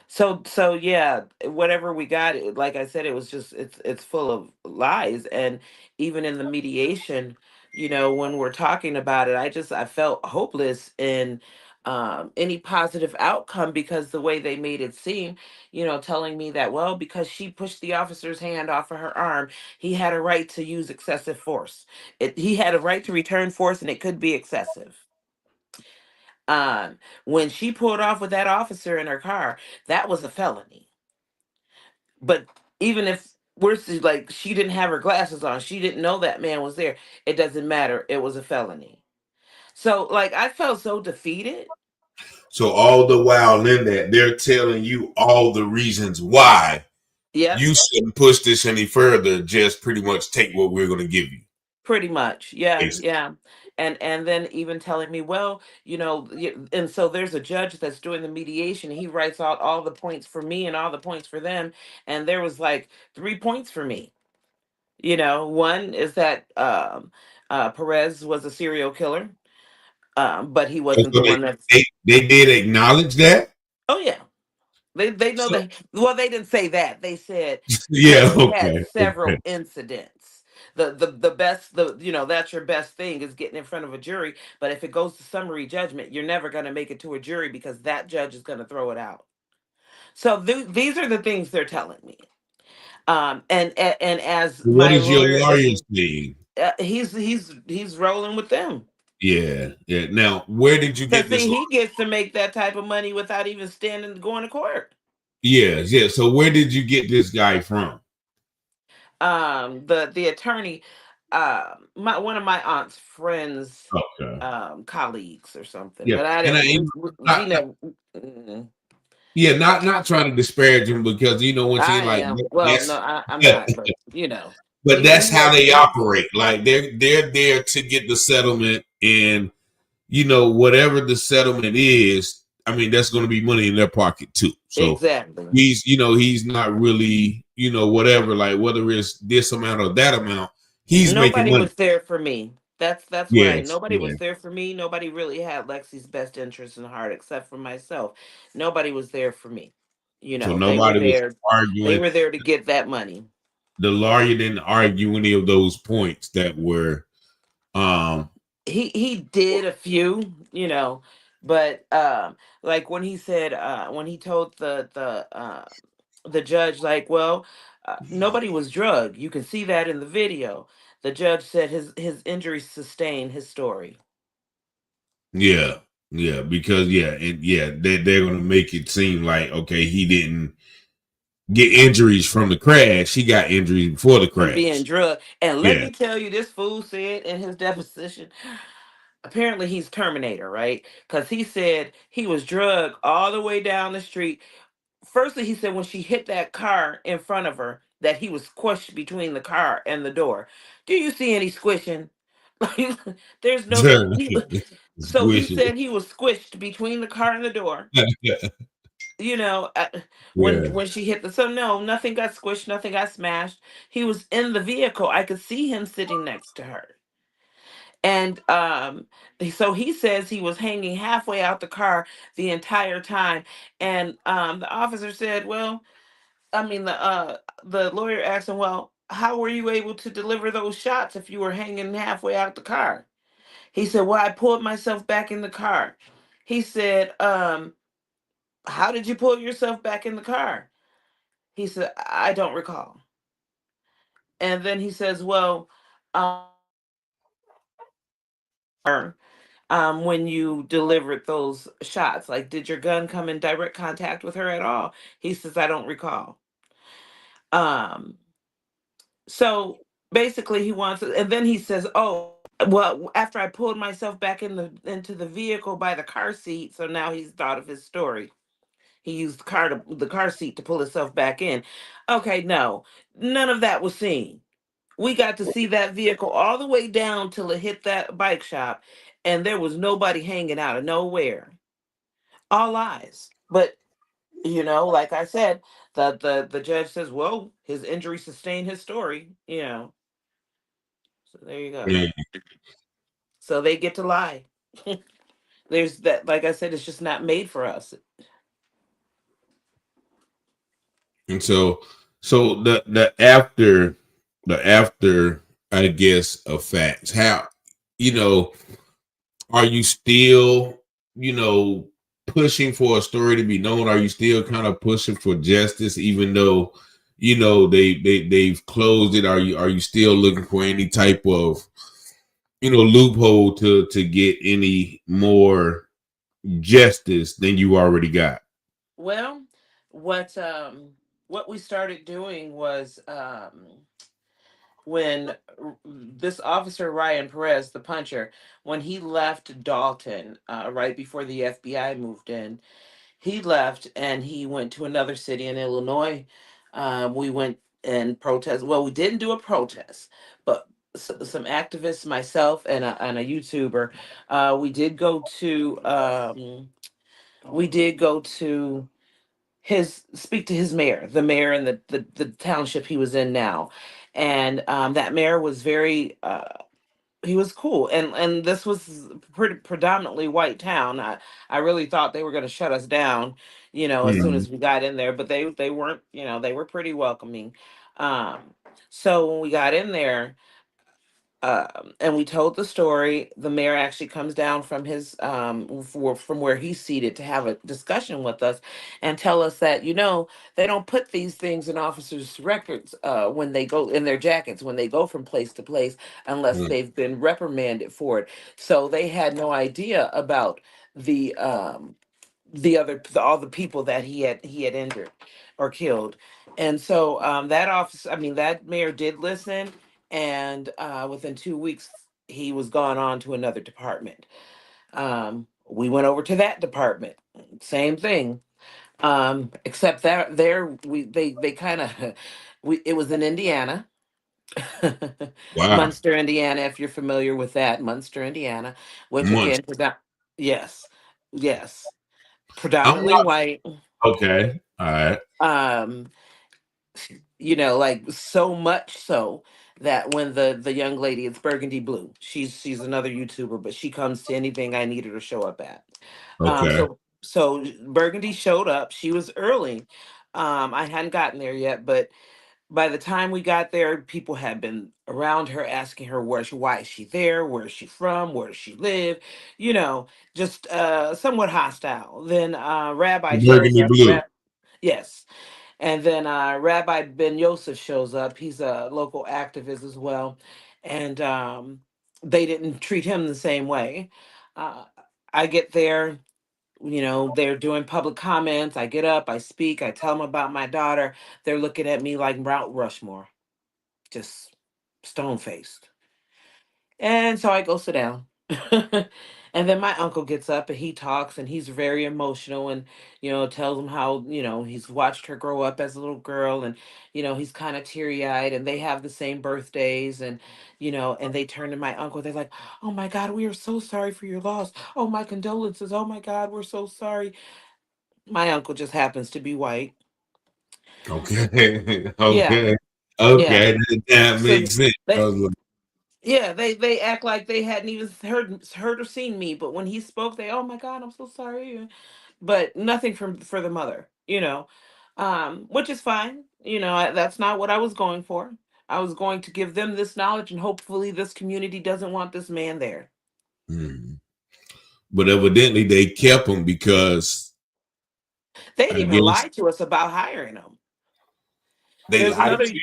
So yeah, whatever we got, like I said, it was just it's full of lies. And even in the mediation, when we're talking about it, I felt hopeless in any positive outcome, because the way they made it seem, telling me that, well, because she pushed the officer's hand off of her arm, he had a right to use excessive force. He had a right to return force, and it could be excessive. When she pulled off with that officer in her car, that was a felony. But even if like she didn't have her glasses on, she didn't know that man was there, it doesn't matter. It was a felony. So like I felt so defeated. So all the while in that, they're telling you all the reasons why Yep. you shouldn't push this any further. Just pretty much take what we're going to give you. Pretty much. Yeah, Basically. yeah. And then even telling me, well, and so there's a judge that's doing the mediation. He writes out all the points for me and all the points for them. And there was like 3 points for me. One is that Perez was a serial killer, but he So wasn't the one that's. they did acknowledge that. Oh yeah, they know So that. Well, they didn't say that. They said that yeah, he had okay, several okay. incidents. The best, that's your best thing, is getting in front of a jury. But if it goes to summary judgment, you're never going to make it to a jury, because that judge is going to throw it out. So these are the things they're telling me. And as What my is your lawyer, lawyer saying? he's rolling with them. Yeah, yeah. Now, where did you Because get this? see, he gets to make that type of money without even standing going to court. Yeah, yeah. So where did you get this guy from? The attorney, my one of my aunt's friends, Okay. colleagues or something. Yeah, But I and I didn't. ain't We not, never. Mm, yeah, not trying to disparage him because once I again, like am. Well, no, that's I'm not. But but that's he how has they he. operate. Like they're there to get the settlement, and whatever the settlement is, I mean that's going to be money in their pocket too. So Exactly. he's not really whatever, like whether it's this amount or that amount, he's making Nobody money. was there for me. That's what Yes, nobody yeah. was there for me. Nobody really had Lexi's best interest in heart except for myself. Nobody was there for me. So They were nobody was there. They arguing. were there to get that money. The lawyer didn't argue any of those points that were um He did a few, but like when he said, when he told the judge, like, well, nobody was drugged. You can see that in the video. The judge said his injuries sustained his story. yeah, yeah, because yeah, and yeah, they're gonna make it seem like okay, he didn't get injuries from the crash, he got injuries before the From being crash. drugged. And let Yeah. me tell you, this fool said in his deposition, apparently he's Terminator, right? Because he said he was drugged all the way down the street. Firstly, he said when she hit that car in front of her, that he was squished between the car and the door. Do you see any squishing? Like, there's no. So he Squishy. said he was squished between the car and the door. You know, uh, when Yeah. when she hit the, so no, nothing got squished, nothing got smashed. He was in the vehicle. I could see him sitting next to her. And so he says he was hanging halfway out the car the entire time. And the officer said, well, I mean, the lawyer asked him, well, how were you able to deliver those shots if you were hanging halfway out the car? He said, well, I pulled myself back in the car. He said, how did you pull yourself back in the car? He said, I don't recall. And then he says, well, when you delivered those shots, like, did your gun come in direct contact with her at all? He says, I don't recall. Um, so basically he wants, and then he says, oh, well, after I pulled myself back into the vehicle by the car seat, so now he's thought of his story. He used the car seat to pull himself back in. Okay, no, none of that was seen. We got to see that vehicle all the way down till it hit that bike shop, and there was nobody hanging out of nowhere. All lies. But Like I said, the judge says, well, his injury sustained his story. So there you go. And, So they get to lie. There's that, like I said, it's just not made for us. and so the after I guess effects. How you know are you still you know pushing for a story to be known? Are you still kind of pushing for justice, even though they've closed it? Are you still looking for any type of loophole to get any more justice than you already got? Well, what we started doing was, when this officer Ryan Perez, the puncher, when he left Dalton, right before the FBI moved in, he left and he went to another city in Illinois. We went and protest. Well, we didn't do a protest, but some activists, myself and a YouTuber, we did go to his speak to his mayor, the mayor in the township he was in now, and that mayor was very he was cool, and this was pretty predominantly white town. I really thought they were going to shut us down, as soon Mhm. as we got in there, but they weren't. They were pretty welcoming. Um, so when we got in there, and we told the story. The mayor actually comes down from his from where he's seated to have a discussion with us, and tell us that they don't put these things in officers' records when they go in their jackets when they go from place to place unless Mhm. they've been reprimanded for it. So they had no idea about the all the people that he had injured or killed. And so that office, I mean, that mayor did listen, and within 2 weeks he was gone on to another department. We went over to that department, same thing. Except that there we they kind of we it was in Indiana. Wow. Munster, Indiana, if you're familiar with that, Munster, Indiana, which Months. again, yes, yes, I'm predominantly not white. okay. All right. um like so much so that when the young lady, it's Burgundy Blue, she's another YouTuber, but she comes to anything I need her to show up at. Okay. So Burgundy showed up. She was early. I hadn't gotten there yet, but by the time we got there, people had been around her asking her why is she there, where is she from, where does she live, you know just somewhat hostile. Then Rabbi shows Burgundy up. blue. Yes. And then Rabbi Ben Yosef shows up. He's a local activist as well. And they didn't treat him the same way. Uh, I get there, they're doing public comments. I get up, I speak, I tell them about my daughter. They're looking at me like Mount Rushmore, just stone faced. And so I go sit down. And then my uncle gets up and he talks, and he's very emotional, and tells him how he's watched her grow up as a little girl, and he's kind of teary-eyed, and they have the same birthdays, and and they turn to my uncle. They're like, "Oh my God, we are so sorry for your loss. Oh, my condolences. Oh my God, we're so sorry." My uncle just happens to be white. Okay. Yeah, Okay. yeah. Okay. That So makes sense. I they was like, Yeah, they act like they hadn't even heard or seen me, but when he spoke, they, "Oh my God, I'm so sorry," but nothing from for the mother, which is fine. That's not what I was going for. I was going to give them this knowledge, and hopefully, this community doesn't want this man there. hmm. But evidently they kept him because They'd I even guess lied to us about hiring him. they There's lied another to you.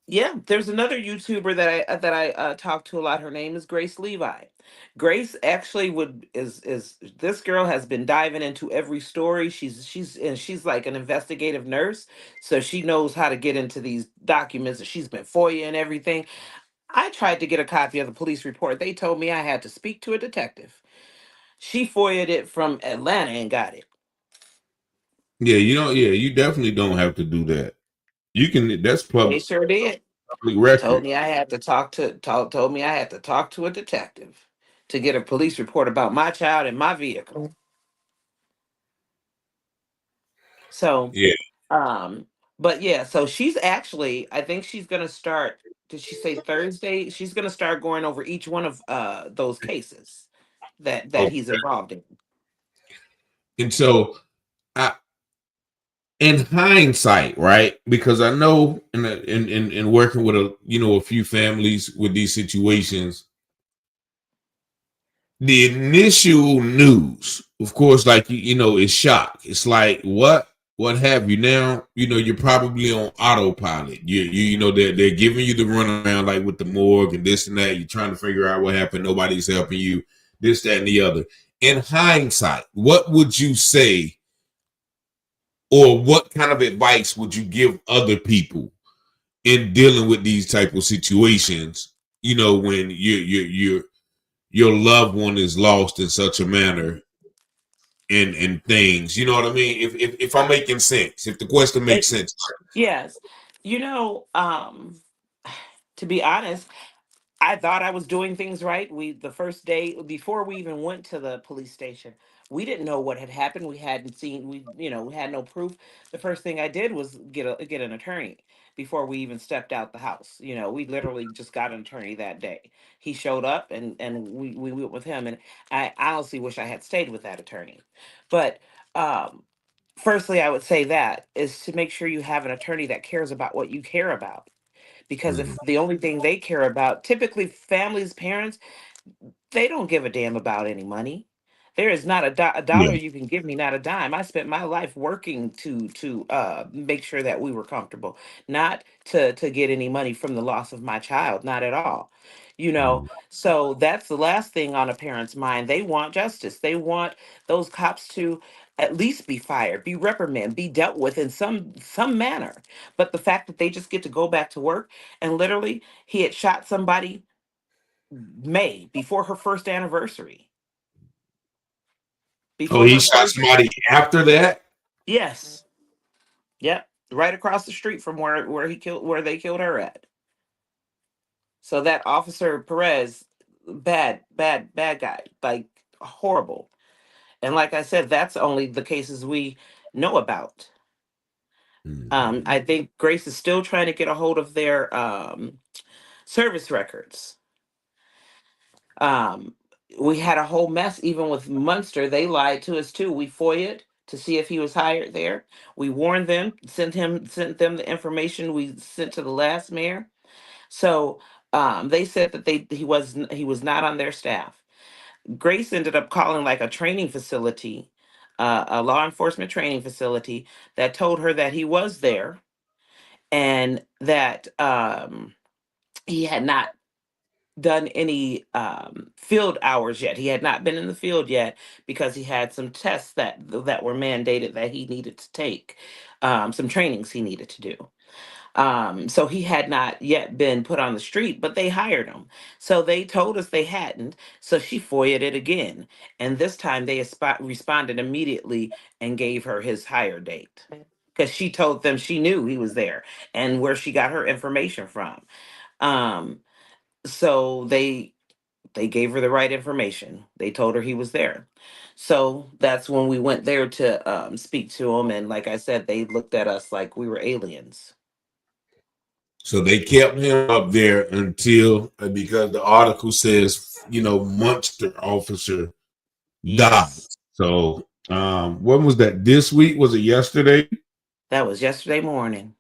Yeah, there's another YouTuber that I talk to a lot. Her name is Grace Levi. Grace actually would is this girl has been diving into every story. She's like an investigative nurse, so she knows how to get into these documents. She's been FOIA and everything. I tried to get a copy of the police report. They told me I had to speak to a detective. She FOIA'd it from Atlanta and got it. Yeah, you definitely don't have to do that. You can that's They sure did. public Told record. me I had to told me I had to talk to a detective to get a police report about my child and my vehicle. So, Yeah. um, but yeah, so she's actually, I think she's gonna start. Did she say Thursday? She's gonna start going over each one of those cases that Okay. he's involved in. And so, I, in hindsight, right? Because I know in working with a few families with these situations, the initial news, of course, like is shock. It's like what have you now? You're probably on autopilot. They're giving you the runaround like with the morgue and this and that. You're trying to figure out what happened. Nobody's helping you. This, that, and the other. In hindsight, what would you say, or what kind of advice would you give other people in dealing with these type of situations? When your loved one is lost in such a manner and things. You know what I mean? If I'm making sense, if the question Eh, makes sense. yes, you know, to be honest, I thought I was doing things right. We the first day before we even went to the police station, we didn't know what had happened. We hadn't seen we had no proof. The first thing I did was get an attorney before we even stepped out the house. We literally just got an attorney that day. He showed up and we went with him, and I honestly wish I had stayed with that attorney. But um firstly, I would say that is to make sure you have an attorney that cares about what you care about, because Mhm. if the only thing they care about, typically families, parents, they don't give a damn about any money. There is not a dollar Yeah. you can give me, not a dime. I spent my life working to make sure that we were comfortable, not to get any money from the loss of my child, not at all. Mhm. So that's the last thing on a parent's mind. They want justice. They want those cops to at least be fired, be reprimanded, be dealt with in some manner. But the fact that they just get to go back to work, and literally he had shot somebody May before her first anniversary. Oh, Before he her shot first, somebody after that. yes, yep, right across the street from where they killed her at. So that officer Perez, bad, bad, bad guy, like horrible. And like I said, that's only the cases we know about. Mhm. I think Grace is still trying to get a hold of their service records. Um, we had a whole mess even with Munster. They lied to us too. We FOIA'd to see if he was hired there. We warned them, sent them the information we sent to the last mayor. So they said that he was not on their staff. Grace ended up calling like a training facility, a law enforcement training facility, that told her that he was there and that he had not done any field hours yet. He had not been in the field yet because he had some tests that were mandated that he needed to take, some trainings he needed to do. So he had not yet been put on the street, but they hired him. So they told us they hadn't. So she FOIA'd it again, and this time they responded immediately and gave her his hire date. Because she told them she knew he was there and where she got her information from. Um, so they gave her the right information. They told her he was there. So that's when we went there to speak to him. And like I said, they looked at us like we were aliens. So they kept him up there until because the article says monster officer died. Yes, So when was that? This week? Was it yesterday? that was yesterday morning.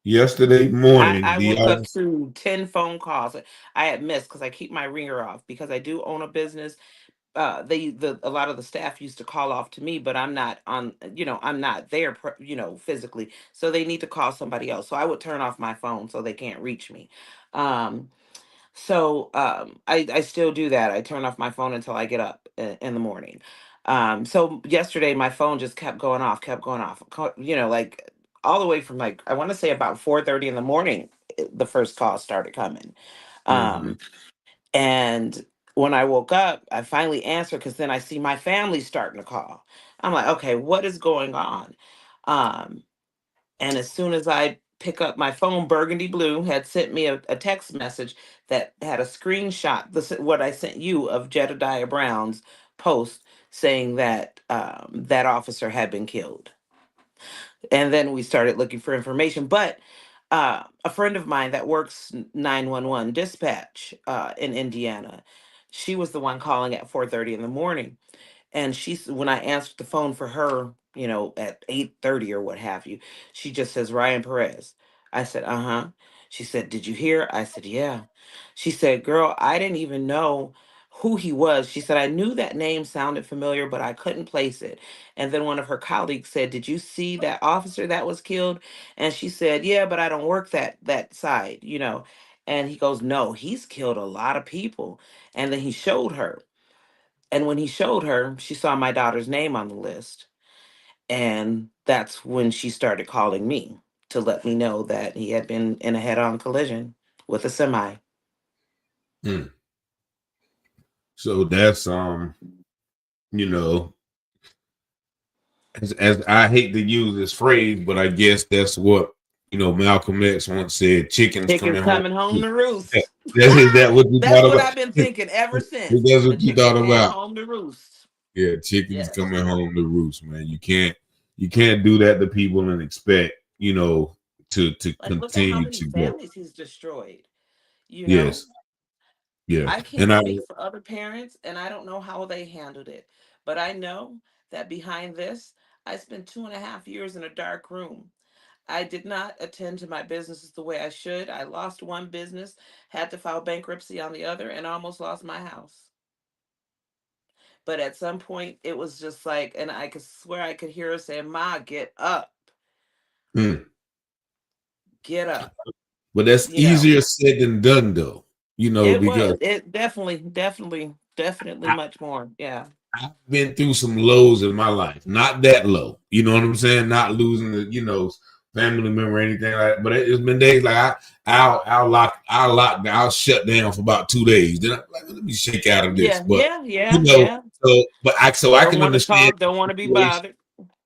Yesterday I, morning. I The woke up to 10 phone calls I had missed because I keep my ringer off because I do own a business. A lot of the staff used to call off to me, but I'm not on, I'm not there, physically. So they need to call somebody else. So I would turn off my phone so they can't reach me. Um, I still do that. I turn off my phone until I get up in the morning. So yesterday my phone just kept going off, like all the way from like, I want to say about 4:30 in the morning, the first call started coming. Mhm. Um, and when I woke up, I finally answered because then I see my family starting to call. I'm like, okay, what is going on? Um, and as soon as I pick up my phone, Burgundy Blue had sent me a text message that had a screenshot, what I sent you of Jedediah Brown's post saying that that officer had been killed. And then we started looking for information. But a friend of mine that works 911 dispatch in Indiana, she was the one calling at 4:30 in the morning. And when I answered the phone for her, at 8:30 or what have you, she just says Ryan Perez. I said, uh-huh. She said, did you hear? I said, yeah. She said, girl, I didn't even know who he was. She said, I knew that name sounded familiar, but I couldn't place it. And then one of her colleagues said, did you see that officer that was killed? And she said, yeah, but I don't work that side. And he goes, no, he's killed a lot of people. And then he showed her. And when he showed her, she saw my daughter's name on the list. And that's when she started calling me to let me know that he had been in a head on collision with a semi. Hmm. So that's you know, as I hate to use this phrase, but I guess that's what Malcolm X once said: "Chickens Chicken's coming home." coming home to Yeah. roost. Is that what you That's thought what about? I've been thinking ever since. That's A what you chicken thought came about? home to roost. Yeah, chickens Yes. coming home to roost, man. You can't do that to people and expect to Like, look at how continue many to grow. families he's destroyed. You know, Yes, yeah, I and can't I speak for other parents, and I don't know how they handled it. But I know that behind this, I spent 2.5 years in a dark room. I did not attend to my businesses the way I should. I lost one business, had to file bankruptcy on the other, and almost lost my house. But at some point, it was just like, and I could swear I could hear her saying, Ma, get up, mm. get up. But that's You know, easier said than done, though. Because it definitely, definitely, definitely I, much more. Yeah. I've been through some lows in my life. Not that low. You know what I'm saying? Not losing family member or anything like that. But it's been days like I'll shut down for about 2 days. Then I'm like, let me shake out of this. Yeah. But Yeah. you Yeah. know, Yeah. so I Don't can want to understand talk. Don't want to be situations bothered.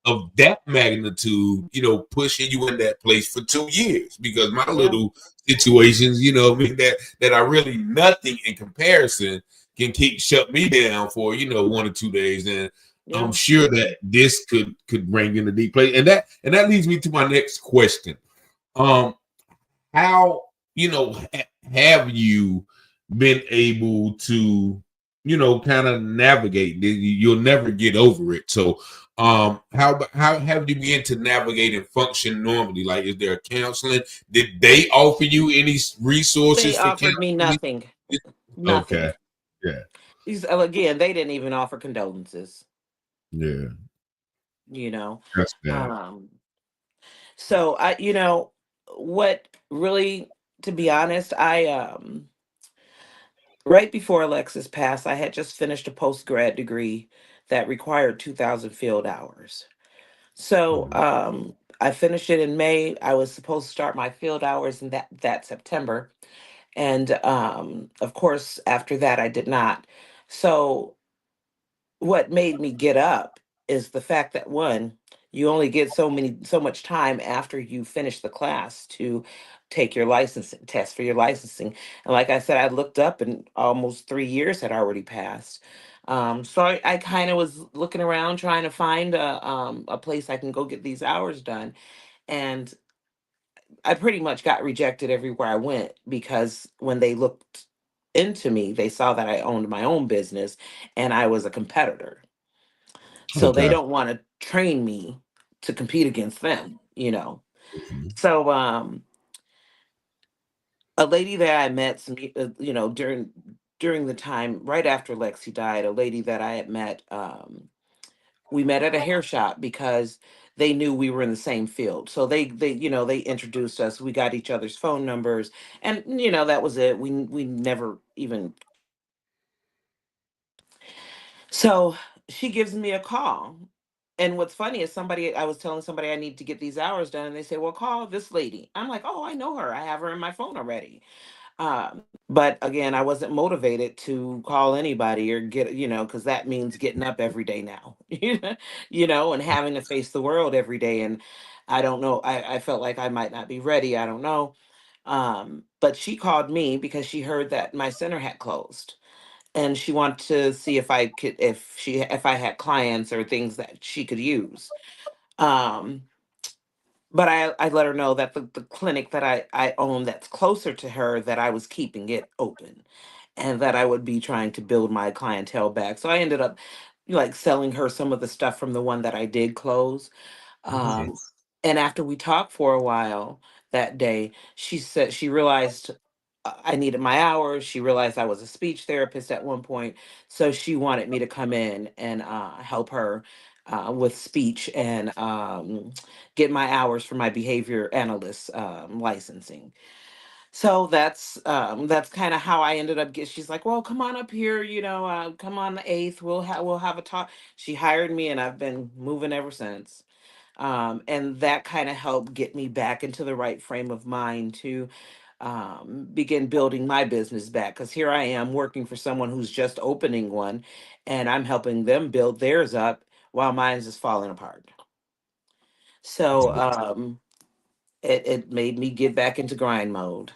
of that magnitude, pushing you in that place for 2 years because my Yeah. little situations, I mean, that are really nothing in comparison can keep shut me down for, 1 or 2 days. And I'm Yeah. sure that this could bring you in a deep place. And that leads me to my next question. Um, how have you been able to kind of navigate? You'll never get over it. So how have you begun to navigate and function normally? Like, is there counseling? Did they offer you any resources They for offered me counseling? nothing. Nothing. Okay. Yeah. Again, they didn't even offer condolences. Yeah. You know, That's bad. um, so what really, to be honest, I right before Alexis passed, I had just finished a post grad degree that required 2,000 field hours. So Mhm. I finished it in May. I was supposed to start my field hours in that September, and of course, after that, I did not. So what made me get up is the fact that, one, you only get so much time after you finish the class to take your licensing test for your licensing. And like I said, I looked up and almost 3 years had already passed. So I kind of was looking around trying to find a place I can go get these hours done. And I pretty much got rejected everywhere I went because when they looked into me, they saw that I owned my own business and I was a competitor. So they Okay. don't want to train me to compete against them. Mhm. So a lady that I met during the time right after Lexi died, a lady that I had met, we met at a hair shop because they knew we were in the same field. So they introduced us. We got each other's phone numbers, and that was it. We never even. So she gives me a call. And what's funny is I was telling somebody I need to get these hours done, and they say, well, call this lady. I'm like, oh, I know her. I have her in my phone already. But again, I wasn't motivated to call anybody or because that means getting up every day now, and having to face the world every day. And I don't know, I felt like I might not be ready. I don't know. But she called me because she heard that my center had closed, and she wanted to see if I had clients or things that she could use. Um, but I let her know that the clinic that I own that's closer to her, that I was keeping it open, and that I would be trying to build my clientele back. So I ended up like selling her some of the stuff from the one that I did close. Okay. Um, and after we talked for a while that day, she said she realized I needed my hours. She realized I was a speech therapist at one point. So she wanted me to come in and help her with speech and get my hours for my behavior analyst licensing. So that's kind of how I ended up get. She's like, well, come on up here, come on the 8th. We'll have a talk. She hired me, and I've been moving ever since. And that kind of helped get me back into the right frame of mind to begin building my business back. Because here I am working for someone who's just opening one, and I'm helping them build theirs up while mine's is falling apart. So it made me get back into grind mode.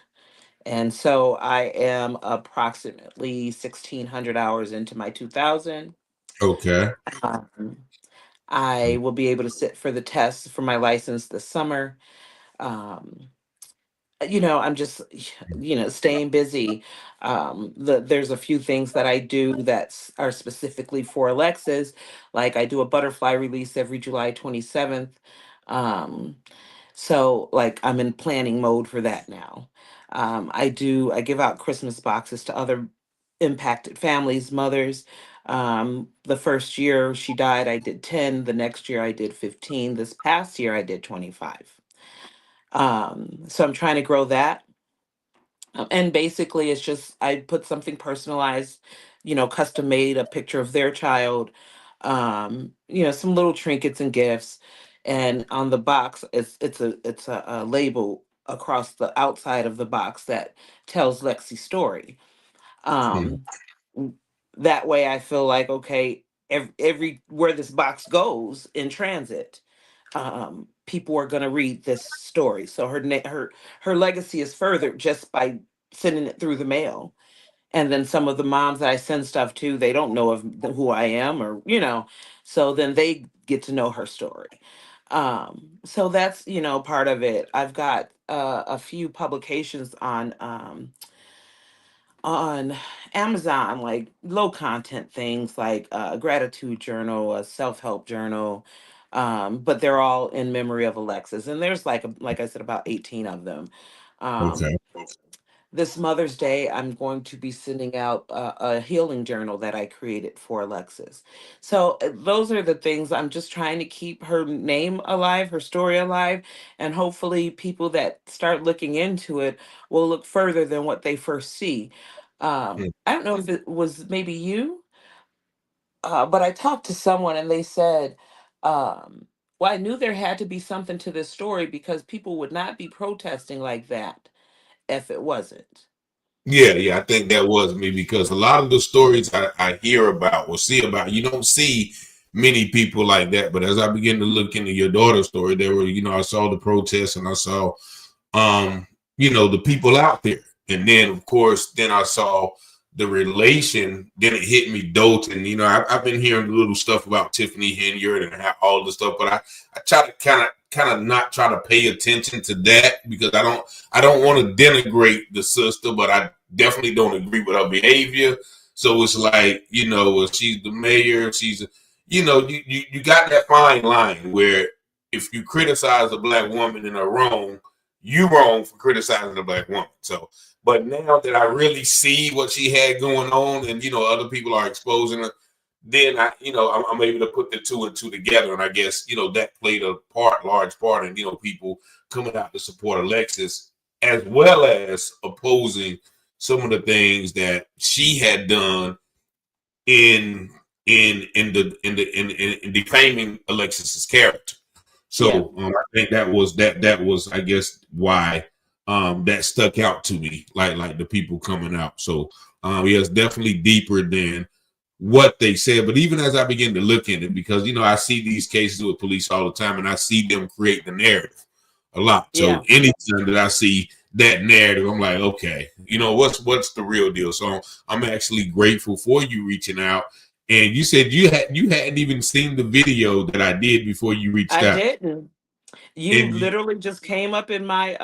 And so I am approximately 1,600 hours into my 2,000. Okay. Um, I will be able to sit for the test for my license this summer. Um, I'm just, staying busy. There's a few things that I do that are specifically for Alexis. Like I do a butterfly release every July 27th. Um, so like I'm in planning mode for that now. I give out Christmas boxes to other impacted families, mothers. The first year she died, I did 10. The next year I did 15. This past year I did 25. So I'm trying to grow that. And basically, it's just I put something personalized, custom made, a picture of their child, some little trinkets and gifts, and on the box, it's a label across the outside of the box that tells Lexi's story. Hmm. Um, w- that way, I feel like okay, every where this box goes in transit, people are going to read this story. So her legacy is furthered just by sending it through the mail. And then some of the moms that I send stuff to, they don't know who I am, or so then they get to know her story. So that's part of it. I've got a few publications on Amazon, like low content things like a gratitude journal, a self help journal, but they're all in memory of Alexis. And there's like I said, about 18 of them. Okay. Um, this Mother's Day, I'm going to be sending out a healing journal that I created for Alexis. So those are the things I'm just trying to keep her name alive, her story alive, and hopefully people that start looking into it will look further than what they first see. Hmm. I don't know if it was maybe you, but I talked to someone and they said, well, I knew there had to be something to this story because people would not be protesting like that if it wasn't. Yeah, yeah, I think that was me because a lot of the stories I hear about or see about, you don't see many people like that. But as I begin to look into your daughter's story, there were, I saw the protests and I saw, um, the people out there. And then, of course, then I saw the relation. Then it hit me, Dolton. I've been hearing little stuff about Tiffany Henyard and all the stuff, but I try to kind of not try to pay attention to that because I don't want to denigrate the sister, but I definitely don't agree with her behavior. So it's like, she's the mayor, you got that fine line where if you criticize a black woman in her wrong, you wrong for criticizing a black woman. So, but now that I really see what she had going on, and other people are exposing her, then I'm able to put the two and two together, and I guess that played a large part in people coming out to support Alexis, as well as opposing some of the things that she had done in in defaming Alexis's character. Yeah. So I think that was I guess why that stuck out to me, like the people coming out. So yeah, it's definitely deeper than what they said. But even as I begin to look at it, because I see these cases with police all the time, and I see them create the narrative a lot. So Yeah. anytime that I see that narrative, I'm like, okay, what's the real deal? So I'm actually grateful for you reaching out. And you said you hadn't even seen the video that I did before you reached I out. didn't. You And you, literally just came up in my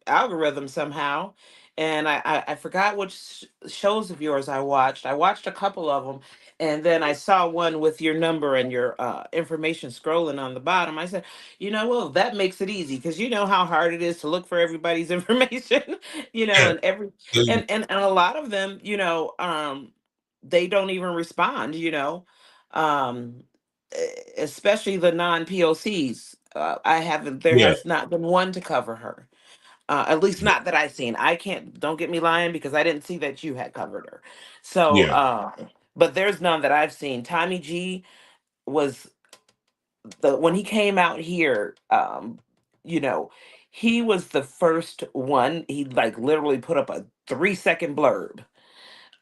algorithm somehow, and I forgot which shows of yours I watched. I watched a couple of them, and then I saw one with your number and your information scrolling on the bottom. I said, you know, well, that makes it easy because you know how hard it is to look for everybody's information, you know, yeah, and every so and a lot of them, you know, they don't even respond, you know. Um, Especially the non-POCs. I haven't. There yeah, has not been one to cover her. At least not that I've seen. I can't. Don't get me lying because I didn't see that you had covered her. So, yeah. but there's none that I've seen. Tommy G was the when he came out here. You know, he was the first one. He like literally put up a 3 second blurb.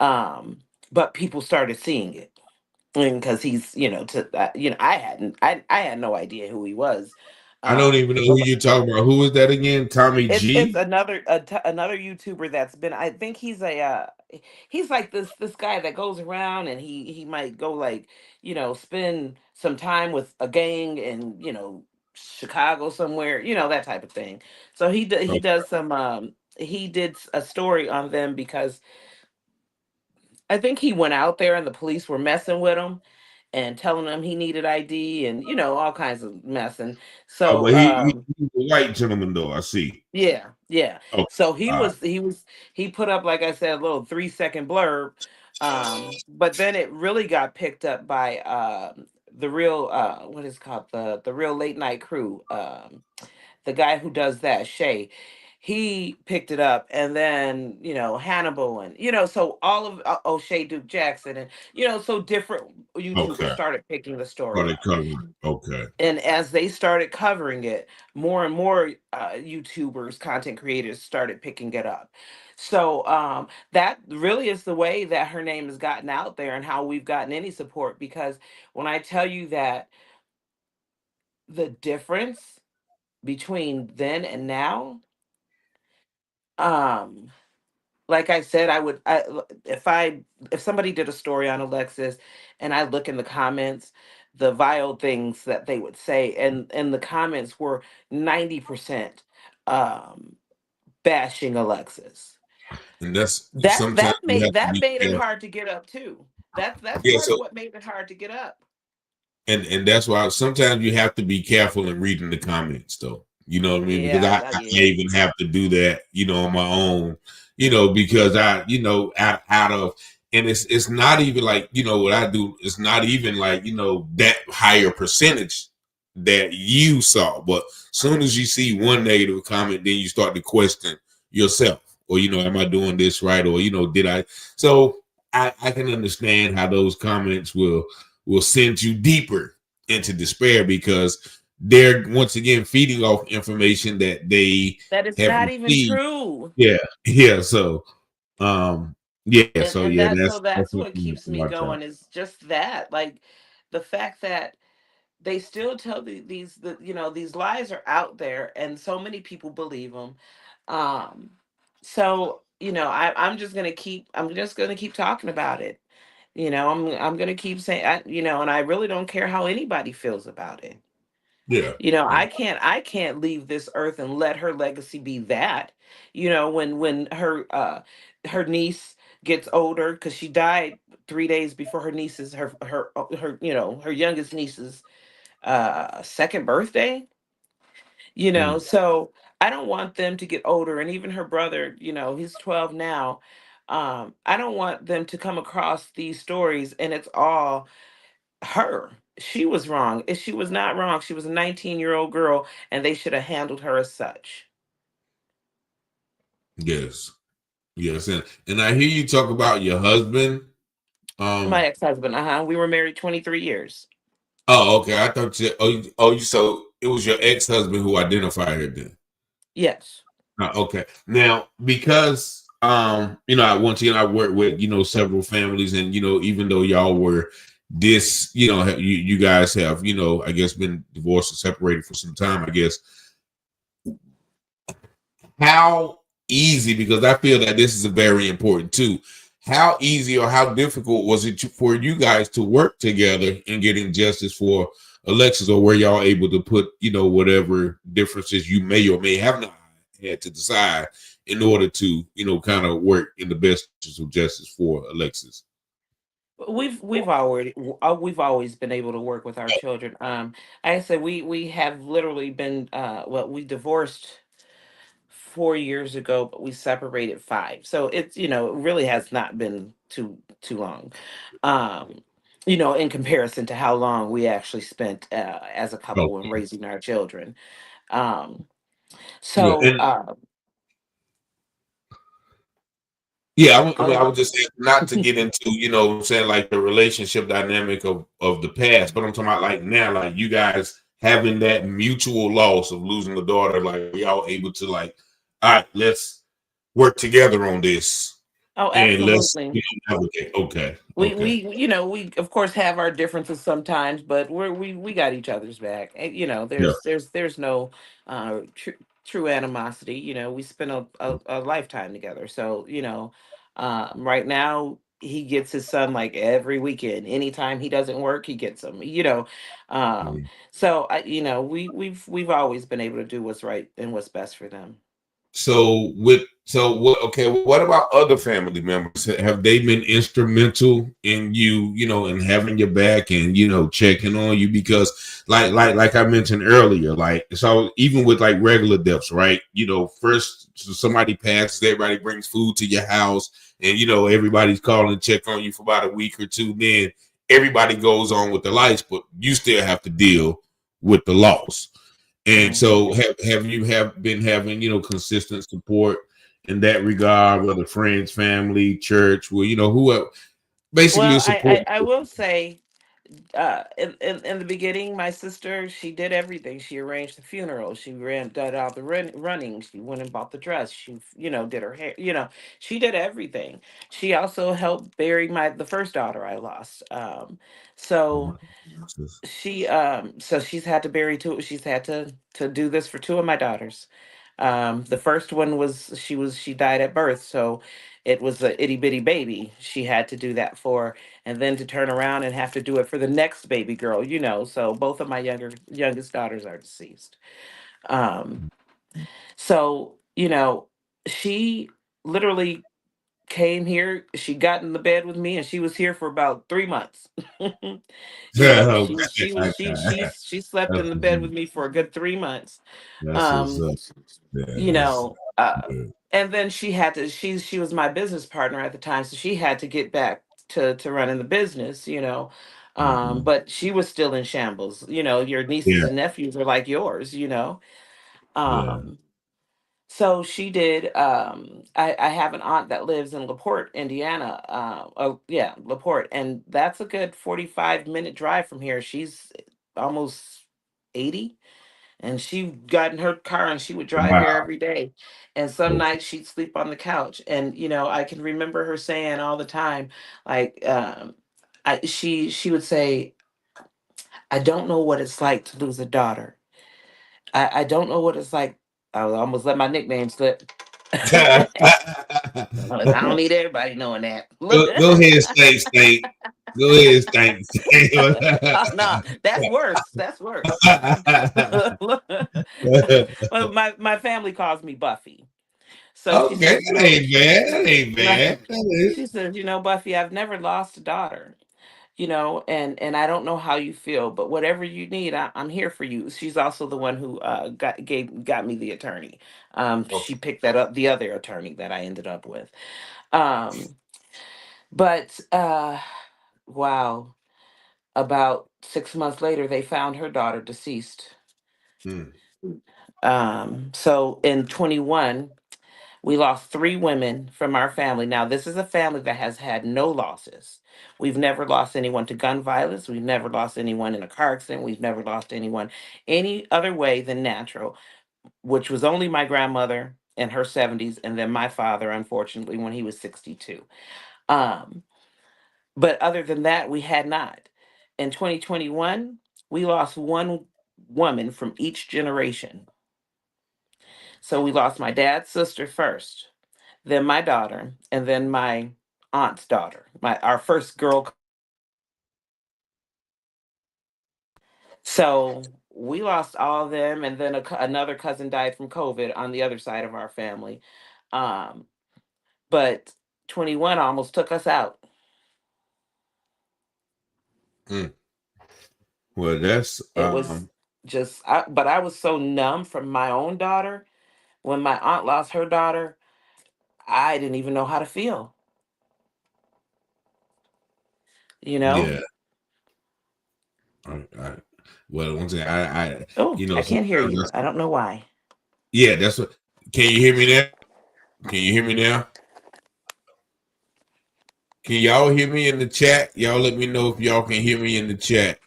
Um, but people started seeing it and because he's you know I had no idea who he was. I don't even know who you're talking about. Who is that again? Tommy It's G? another YouTuber that's been. I think he's a he's like this guy that goes around and he might go like spend some time with a gang in Chicago somewhere, that type of thing. So he Oh, does some he did a story on them because I think he went out there and the police were messing with him and telling him he needed ID and all kinds of mess. And oh, so but he's a white gentleman though. I see. yeah, yeah. Oh, So uh, he put up, like I said, a little 3 second blurb. But then it really got picked up by the real what is it called, the real late night crew. The guy who does that, Shay, he picked it up, and then Hannibal, and so all of Shay Duke Jackson, and so different YouTubers okay. started picking the Oh, story they up. covered. Okay. And as they started covering it, more and more YouTubers, content creators started picking it up. So that really is the way that her name has gotten out there and how we've gotten any support. Because when I tell you that the difference between then and now, um, like I said, if somebody did a story on Alexis and I look in the comments, the vile things that they would say, and the comments were 90% um bashing Alexis. And that's That sometimes that you made have to that be made it careful. hard to get up too. That's Yeah. part So of what made it hard to get up. and that's why sometimes you have to be careful in reading the comments though. You know what I mean? Because Yeah, I yeah. even have to do that, on my own, because out of and it's not even like, what I do, it's not even like, that higher percentage that you saw. But soon as you see one negative comment, then you start to question yourself. Or, am I doing this right? Or, did I so I can understand how those comments will send you deeper into despair because they're once again feeding off information that they That is have not even received. true. Yeah, yeah. So, yeah. And So and yeah, that's so that's that's what something you have keeps to me watch out. going is just that. Like the fact that they still tell these lies are out there and so many people believe them. um so I'm just gonna keep talking about it. I'm gonna keep saying and I really don't care how anybody feels about it. Yeah, I can't leave this earth and let her legacy be that. When her niece gets older, because she died 3 days before her niece's her her youngest niece's second birthday. mm, So I don't want them to get older, and even her brother, he's 12 now. I don't want them to come across these stories and it's all her. She was wrong. She was not wrong. She was a 19-year-old girl, and they should have handled her as such. yes, yes. And I hear you talk about your husband. My Um. ex-husband, we were married 23 years. Oh, okay. I thought you. So it was your ex husband who identified her then. Yes. Okay. Now, because I once again I work with several families, and even though y'all were this, you guys have I guess been divorced or separated for some time. I guess how easy, because I feel that this is a very important too. how easy or how difficult was it for you guys to work together in getting justice for Alexis, or were y'all able to put, whatever differences you may or may have not had to decide in order to, kind of work in the best interest of justice for Alexis? We've always been able to work with our children. Like I said, we have literally been well, we divorced 4 years ago, but we separated five. So it's, it really has not been too long. Um, in comparison to how long we actually spent as a couple when Okay. raising our children. Um, Yeah, so and yeah, I mean, I oh, would just say not to get into, what I'm saying, like the relationship dynamic of the past, but I'm talking about like now, like you guys having that mutual loss of losing a daughter, like y'all able to like, all right, let's work together on this oh, and let's, absolutely. navigate. Okay, okay. We of course have our differences sometimes, but we got each other's back. And, Yeah. there's no true animosity. We spent a lifetime together. So, right now he gets his son like every weekend. Anytime he doesn't work, he gets him. Mhm. So we've always been able to do what's right and what's best for them. So what, okay, what about other family members? Have they been instrumental in you, in having your back and checking on you? Because like I mentioned earlier, like so even with like regular deaths, right? First somebody passes, everybody brings food to your house, and everybody's calling to check on you for about a week or two. Then everybody goes on with their lives, but you still have to deal with the loss. And Mhm. so have you have been having, consistent support in that regard, whether friends, family, church, well, whoever, basically a Well, support. I will say, in the beginning, my sister, she did everything. She arranged the funeral. She did all the running. She went and bought the dress. She, did her hair. She did everything. She also helped bury the first daughter I lost. So so she's had to bury two. She's had to do this for two of my daughters. The first one she died at birth, so it was a itty bitty baby. She had to do that for, and then to turn around and have to do it for the next baby girl. So both of my youngest daughters are deceased. Um, so she literally came here. She got in the bed with me, and she was here for about 3 months. She slept in the bed with me for a good 3 months. That's what's Um, up. Yeah, you that's know, uh, good. and then she was my business partner at the time, so she had to get back to running the business. Mhm. But she was still in shambles. Your nieces Yeah, and nephews are like yours. yeah. Um, so she did. I have an aunt that lives in LaPorte, Indiana. Oh yeah, LaPorte, and that's a good 45-minute drive from here. She's almost 80, and she got in her car and she would drive here Wow. every day. And some Okay. nights she'd sleep on the couch. And I can remember her saying all the time, like, she would say, "I don't know what it's like to lose a daughter. I don't know what it's like." I almost let my nickname slip. I don't need everybody knowing that. Go ahead, Stank. Go ahead, Stank. Oh, no, that's worse. That's worse. Well, my family calls me Buffy. So she Okay, says, that ain't bad. That ain't bad. she says, Buffy, I've never lost a daughter, and I don't know how you feel, but whatever you need, I'm here for you. She's also the one who got me the attorney. She Okay. picked that up, the other attorney that I ended up with. Um, but wow, about 6 months later, they found her daughter deceased. Hmm. So in 21. We lost three women from our family. Now, this is a family that has had no losses. We've never lost anyone to gun violence. We've never lost anyone in a car accident. We've never lost anyone any other way than natural, which was only my grandmother in her 70s and then my father, unfortunately, when he was 62. Um, but other than that, we had not. In 2021, we lost one woman from each generation. So we lost my dad's sister first, then my daughter, and then my aunt's daughter, my our first girl. So we lost all of them, and then another cousin died from COVID on the other side of our family. Um, but 21 almost took us out. Mm. Well, that's It was just, but I was so numb from my own daughter. When my aunt lost her daughter, I didn't even know how to feel, you know? yeah. I well, once again, Oh, I can't hear sometimes you. I don't know why. yeah, that's what. Can you hear me now? Can you hear me now? Can y'all hear me in the chat? Y'all let me know if y'all can hear me in the chat.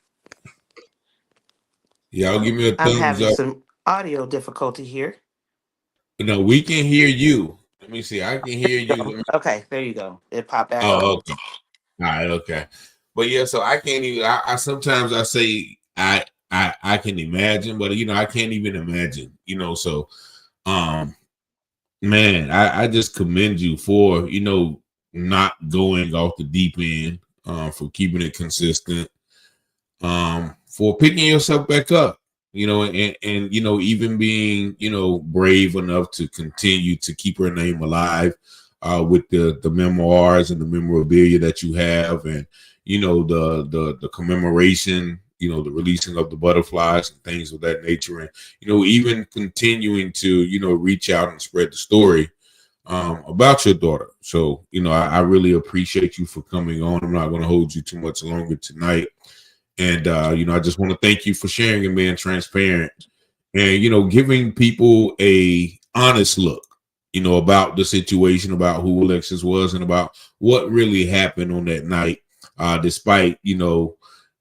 Y'all give me a I'm thumbs having up. some audio difficulty here. No, we can hear you. Let me see. I can hear you. Go. Okay, there you go. It popped back Oh, on. okay. All right, okay. But yeah, so I can't even. I sometimes I say I can imagine, but I can't even imagine. So um, man, I just commend you for not going off the deep end, for keeping it consistent, for picking yourself back up, and even being brave enough to continue to keep her name alive, with the memoirs and the memorabilia that you have, and the commemoration, the releasing of the butterflies and things of that nature, and even continuing to reach out and spread the story, about your daughter. So I really appreciate you for coming on. I'm not going to hold you too much longer tonight. And I just want to thank you for sharing and being transparent, and giving people a honest look, about the situation, about who Alexis was, and about what really happened on that night, despite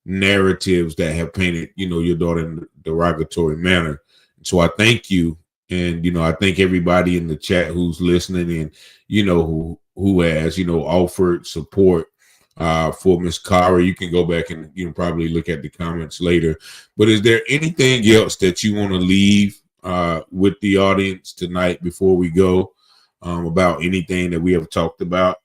narratives that have painted your daughter in a derogatory manner. So I thank you, and I thank everybody in the chat who's listening, and who has offered support, for Miss Cara. You can go back and probably look at the comments later. But is there anything else that you want to leave with the audience tonight before we go, about anything that we have talked about?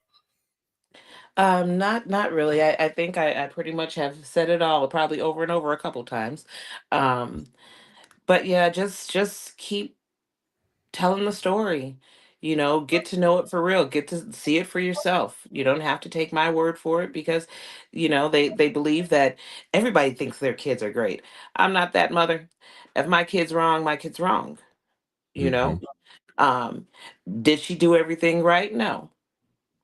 Not really. I think I pretty much have said it all, probably over and over a couple times. Um, but yeah, just keep telling the story. Get to know it for real. Get to see it for yourself. You don't have to take my word for it because, they believe that everybody thinks their kids are great. I'm not that mother. If my kid's wrong, my kid's wrong. You Mm-hmm. know. Um, did she do everything right? No.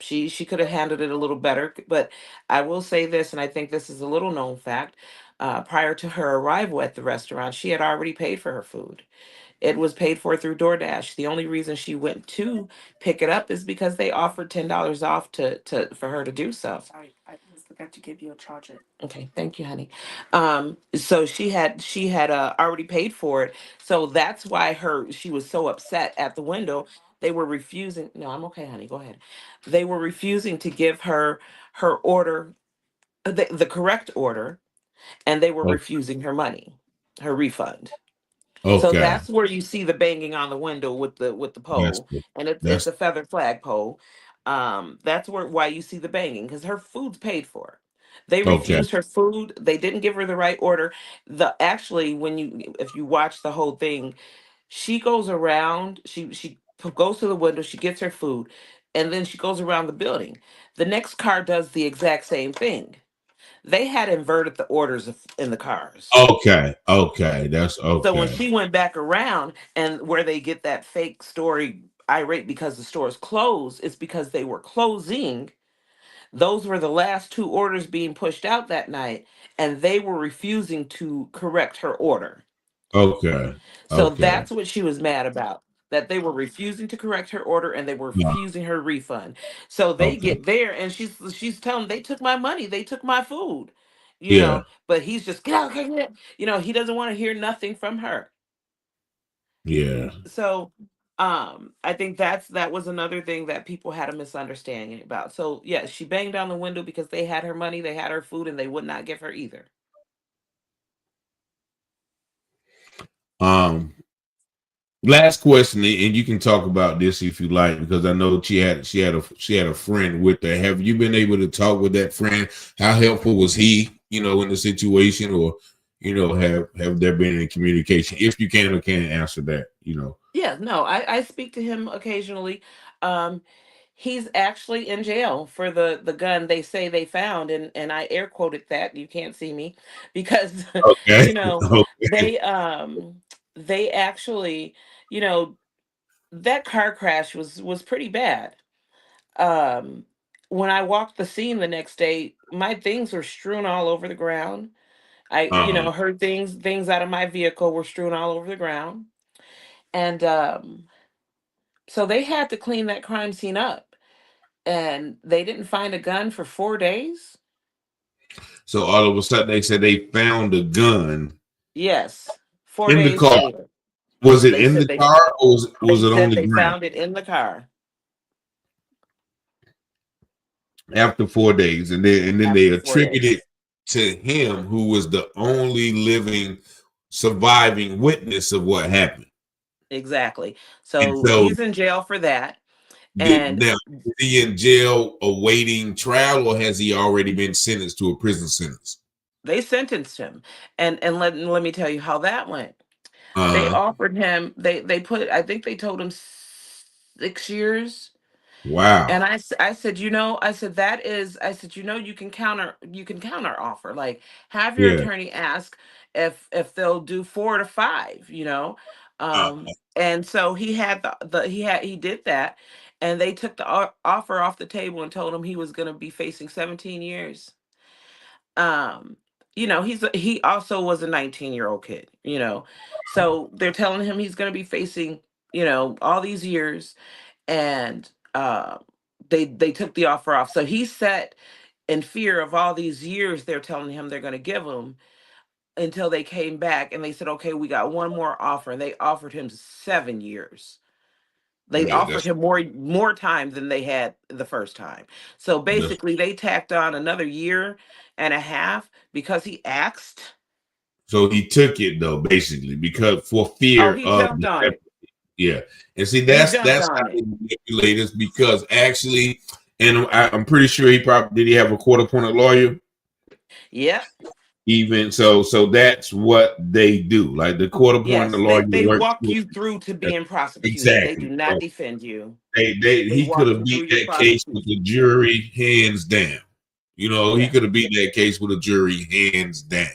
She could have handled it a little better, but I will say this, and I think this is a little known fact. Prior to her arrival at the restaurant, she had already paid for her food. It was paid for through DoorDash. The only reason she went to pick it up is because they offered $10 off to for her to do so. Sorry, I just forgot to give you a charge it. Okay, thank you, honey. So she had already paid for it. So that's why she was so upset at the window. They were refusing. No, I'm okay, honey. Go ahead. They were refusing to give her her order, the correct order, and they were refusing her money, her refund. So Okay, that's where you see the banging on the window with the that's pole, and it's that's a feather flag pole. That's why you see the banging because her food's paid for. They okay, refused her food. They didn't give her the right order. The actually, when you if you watch the whole thing, she goes around. Goes to the window. She gets her food, and then she goes around the building. The next car does the exact same thing. They had inverted the orders in the cars. okay. That's So when okay. she went back around and where they get that fake story irate because the store is closed, it's because they were closing. Those were the last two orders being pushed out that night, and they were refusing to correct her order. Okay, So okay, that's what she was mad about. That they were refusing to correct her order and they were yeah, refusing her refund. So they okay, get there and she's telling them they took my money, they took my food, yeah, but he's just get out, get out. He doesn't want to hear nothing from her. yeah. So I think that was another thing that people had a misunderstanding about. So yeah, she banged down the window because they had her money, they had her food, and they would not give her either. Um, Last question, and you can talk about this if you like, because I know she had a friend with her. Have you been able to talk with that friend? How helpful was he, in the situation, or have there been any communication? If you can or can't answer that. Yeah, no, I speak to him occasionally. Um, he's actually in jail for the gun they say they found, and I air quoted that. You can't see me because Okay. you know Okay. they they actually, you know that car crash was pretty bad. Um, when I walked the scene the next day, my things were strewn all over the ground. I, Uh-huh. heard things out of my vehicle were strewn all over the ground, and so they had to clean that crime scene up, and they didn't find a gun for 4 days. So all of a sudden they said they found a gun Yes, four in the days car. later, Was it they in said the car, or was they it on said the they ground? found it in the car After 4 days, and then they after four attributed days. to him, who was the only living surviving witness of what happened. Exactly. And So so, he's in jail for that, did and now is he in jail awaiting trial, or has he already been sentenced to a prison sentence? they sentenced him. And let me tell you how that went. They Uh-huh. offered him. They put. I think they told him 6 years. And Wow. I said, I said that is, I said, you can counter offer. Like, have your Yeah. attorney ask if they'll do 4 to 5. Uh, And so he had he did that, and they took the offer off the table and told him he was going to be facing 17 years. Um, he also was a 19-year-old kid. So they're telling him he's going to be facing all these years, and they took the offer off. So he sat in fear of all these years they're telling him they're going to give him, until they came back and they said, okay, we got one more offer, and they offered him 7 years. They yeah, offered that's him more time than they had the first time. So that's basically they tacked on another year and a half because he asked. so he took it though, basically, because for Oh, fear he of jumped on it. yeah. And see, He that's jumped that's how on they it. manipulate us, because actually, and I'm pretty sure he probably did. He have a court appointed lawyer? Yep. Even so that's what they do. Like the court appointed Yes, lawyer they works walk with you through to being prosecuted. They do exactly. not So defend you. They he could walk have you beat through your that case with the prosecution. jury hands down. He Yeah. could have beat that case with a jury hands down.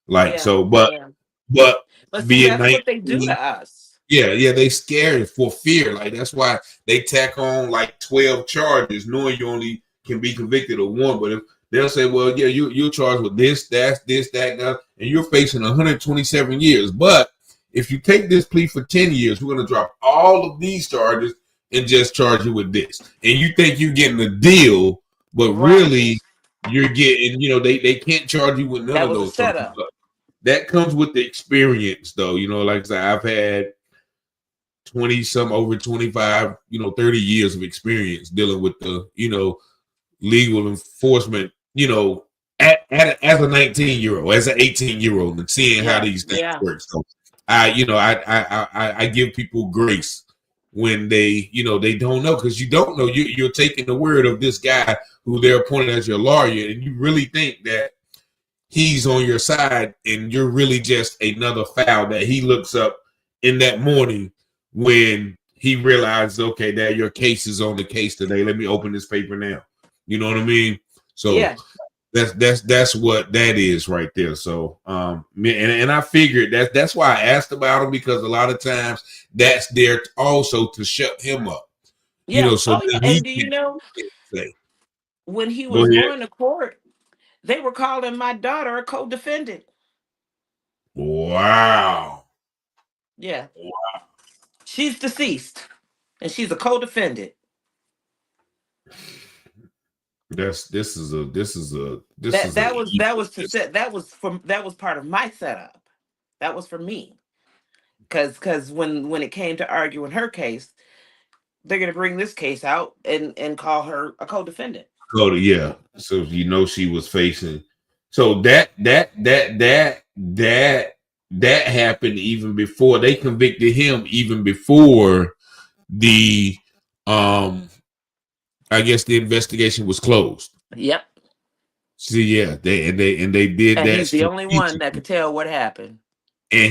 Like Yeah. so, but Yeah. but But see, being that's what they do 19, to us. yeah, they scared for fear. Like that's why they tack on like 12 charges, knowing you only can be convicted of one. But if they'll say, well, yeah, you're charged with that, and you're facing 127 years. But if you take this plea for 10 years, we're gonna drop all of these charges and just charge you with this. And you think you're getting a deal, but Right. really you're getting, they can't charge you with none That of was a those charges. setup. But that comes with the experience, though. Like I said, I've had 20 some over 25 30 years of experience dealing with the legal enforcement as a 19-year-old, as an 18-year-old, and seeing how Yeah. these things Yeah. work. So I give people grace when they don't know, because you don't know. You're taking the word of this guy who they're appointed as your lawyer, and you really think that he's on your side, and you're really just another foul that he looks up in that morning when he realizes, okay, that your case is on the case today. Let me open this paper now. You know what I mean? So Yeah. that's what that is right there. So and I figured that's why I asked about him, because a lot of times that's there also to shut him up. Yeah. So Oh, yeah. then he And do you can know, say, when he go was ahead. going to court, they were calling my daughter a co-defendant. Wow. Yeah. She's deceased, and she's a co-defendant. This That is a that was that was to set that was part of my setup. That was for me. Because when it came to arguing her case, they're gonna bring this case out and call her a co-defendant. Cody, yeah. So she was facing. So that that happened even before they convicted him, even before the I guess the investigation was closed. Yep. See, yeah, they did And that he's the only one that strategically. could tell what happened. And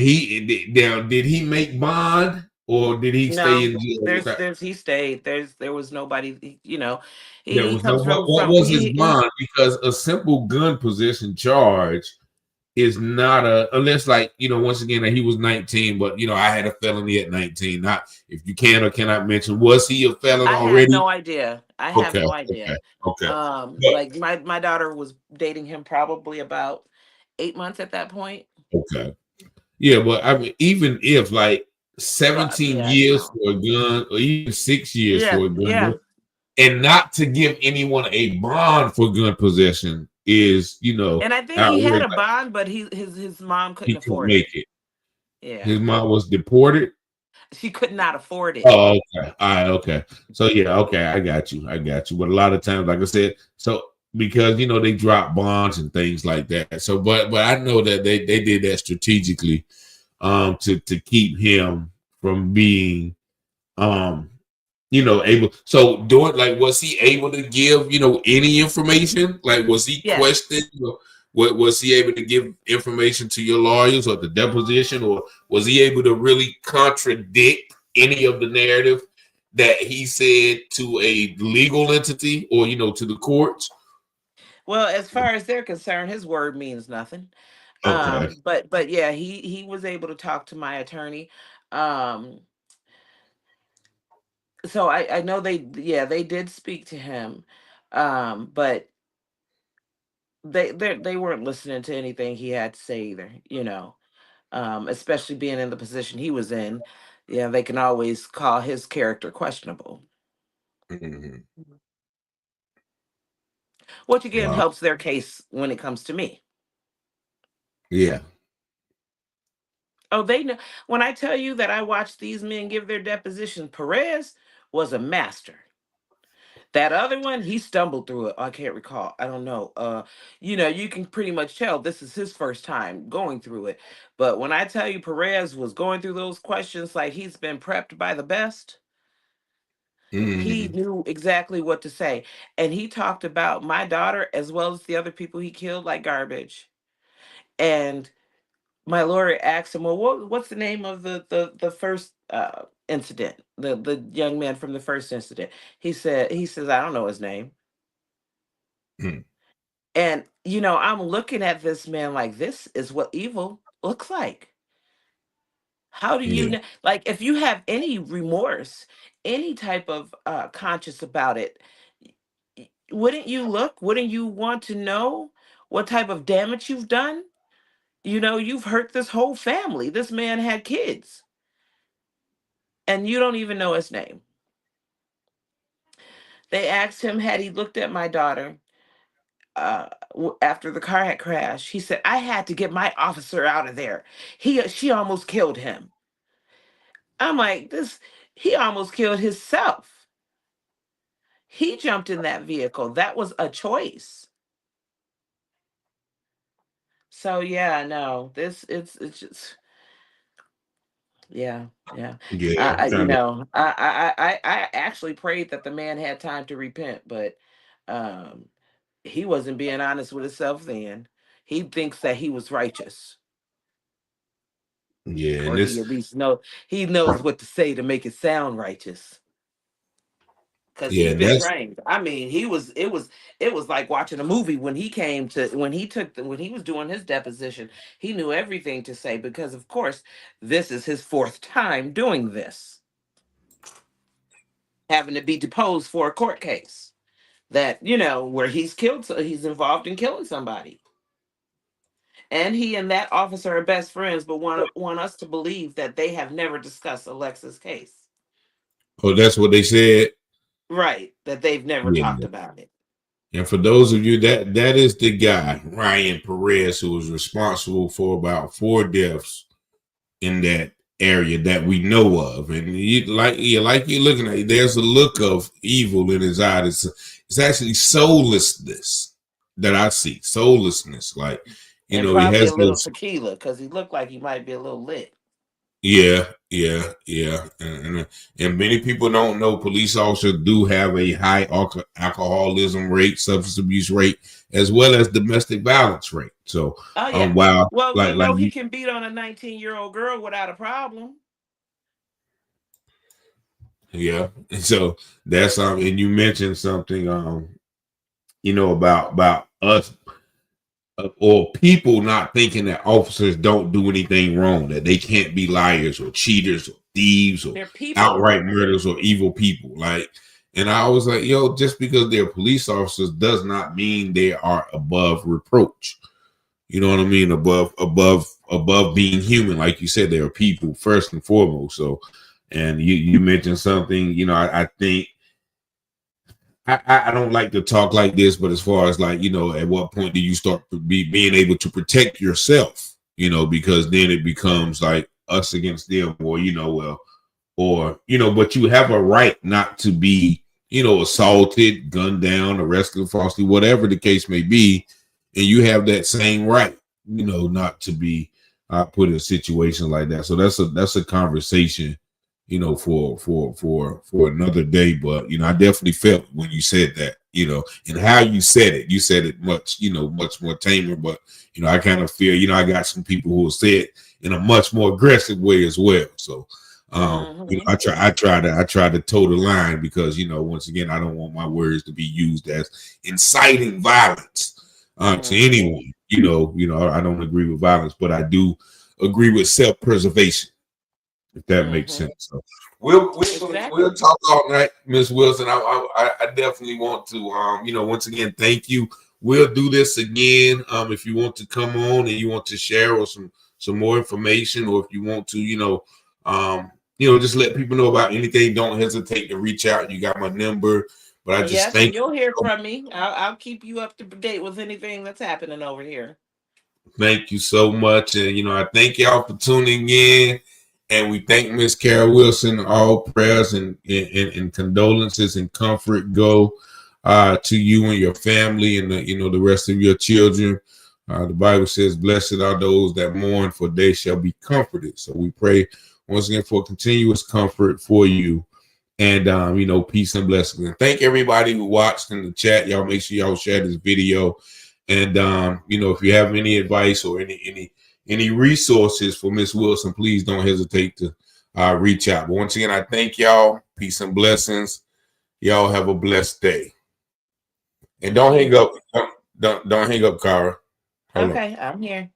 now, did he make bond or did he stay No, in jail? there's he stayed. There was nobody, There he was no comes what from was his bond? Because a simple gun possession charge is not unless like once again that he was 19, but I had a felony at 19. Not if you can or cannot mention, was he a felon I have already? no idea. I have Okay, no okay, idea. okay. But Like my daughter was dating him probably about 8 months at that point. okay. Yeah, but I mean, even if like But 17 yeah, years no. for a gun, or even 6 years Yeah, for a gun, yeah. and not to give anyone a bond for gun possession is, And I think he had outrageous. a bond, but his mom couldn't He couldn't afford it. make it. Yeah. His mom was deported. She could not afford it. Oh, okay. All right, okay. So yeah, okay, I got you. But a lot of times, like I said, so because they drop bonds and things like that. So, but I know that they did that strategically, to keep him from being, um, able. So doing like, was he able to give any information? Like, was he Yes. questioned? What was he able to give information to your lawyers or the deposition, or was he able to really contradict any of the narrative that he said to a legal entity or to the courts? Well, as far as they're concerned, his word means nothing. Okay. But yeah, he was able to talk to my attorney. Um, so I know they did speak to him, but they weren't listening to anything he had to say either. Especially being in the position he was in. Yeah, they can always call his character questionable, Mhm. which again Wow. helps their case when it comes to me. Yeah. Oh, they know. When I tell you that I watched these men give their deposition, Perez was a master. That other one, he stumbled through it. I can't recall. I don't know. You can pretty much tell this is his first time going through it. But when I tell you Perez was going through those questions like he's been prepped by the best, he Mhm. knew exactly what to say. And he talked about my daughter as well as the other people he killed like garbage. And my lawyer asked him, "Well, what's the name of the first incident? The young man from the first incident?" He says, "I don't know his name." Mhm. And I'm looking at this man like this is what evil looks like. How do you Yeah. know? Like, if you have any remorse, any type of conscience about it, wouldn't you look? Wouldn't you want to know what type of damage you've done? You've hurt this whole family. This man had kids, and you don't even know his name. They asked him had he looked at my daughter after the car had crashed. He said, "I had to get my officer out of there. She almost killed him." I'm like, this. He almost killed himself. He jumped in that vehicle. That was a choice. So yeah, no, it's just yeah, yeah. Yeah. You Kind of. know, I actually prayed that the man had time to repent, but um, he wasn't being honest with himself then. He thinks that he was righteous, Yeah. And or he this. at least he knows what to say to make it sound righteous. Because Yeah. he's And been that's. trained. I mean, it was like watching a movie when when he was doing his deposition. He knew everything to say because, of course, this is his fourth time doing this, having to be deposed for a court case that where he's involved in killing somebody, and he and that officer are best friends, but want us to believe that they have never discussed Alexis' case. Oh, that's what they said. Right, that they've never talked Yeah. about it. And for those of you that is the guy, Ryan Perez, who was responsible for about 4 deaths in that area that we know of. And like you're looking at, there's a look of evil in his eye. It's actually soullessness that I see. Soullessness. Like And He probably a has little those. tequila because he looked like he might be a little lit. Yeah, yeah. And many people don't know police officers do have a high alcoholism rate, substance abuse rate, as well as domestic violence rate. So, Oh yeah. wow, Well, we like know he you, can beat on a 19-year-old girl without a problem. yeah. And so that's and you mentioned something, about us or people not thinking that officers don't do anything wrong, that they can't be liars or cheaters or thieves or They're people. outright murderers or evil people. And I was like, yo, just because they're police officers does not mean they are above reproach. You know what I mean? Above being human. Like you said, they are people first and foremost. So, and you mentioned something, I think I don't like to talk like this, but as far as at what point do you start being able to protect yourself? Because then it becomes like us against them, or but you have a right not to be, assaulted, gunned down, arrested falsely, whatever the case may be, and you have that same right, not to be put in a situation like that. So that's a conversation for another day. But I definitely felt when you said that, and how you said it much, much more tamer. But I kind of feel, I got some people who will say it in a much more aggressive way as well. So Mm-hmm. I try to toe the line because once again, I don't want my words to be used as inciting violence to Mm-hmm. anyone. I don't agree with violence, but I do agree with self-preservation, if that makes Mm-hmm. sense. So we'll Exactly. talk all night, Miss Wilson. I definitely want to once again thank you. We'll do this again. If you want to come on and you want to share or some more information, or if you want to, just let people know about anything, don't hesitate to reach out. You got my number. But I just Yes, and thank you'll hear you. from me. I'll keep you up to date with anything that's happening over here. Thank you so much. And, I thank y'all for tuning in. And we thank Miss Cara Wilson. All prayers and condolences and comfort go to you and your family and the rest of your children. The Bible says, blessed are those that mourn, for they shall be comforted. So we pray once again for continuous comfort for you. And peace and blessings. And thank everybody who watched in the chat. Y'all make sure y'all share this video. And if you have any advice or any resources for Miss Wilson, please don't hesitate to reach out. But once again, I thank y'all. Peace and blessings. Y'all have a blessed day. And don't hang up. Don't hang up, Cara. Hold on. Okay, I'm here.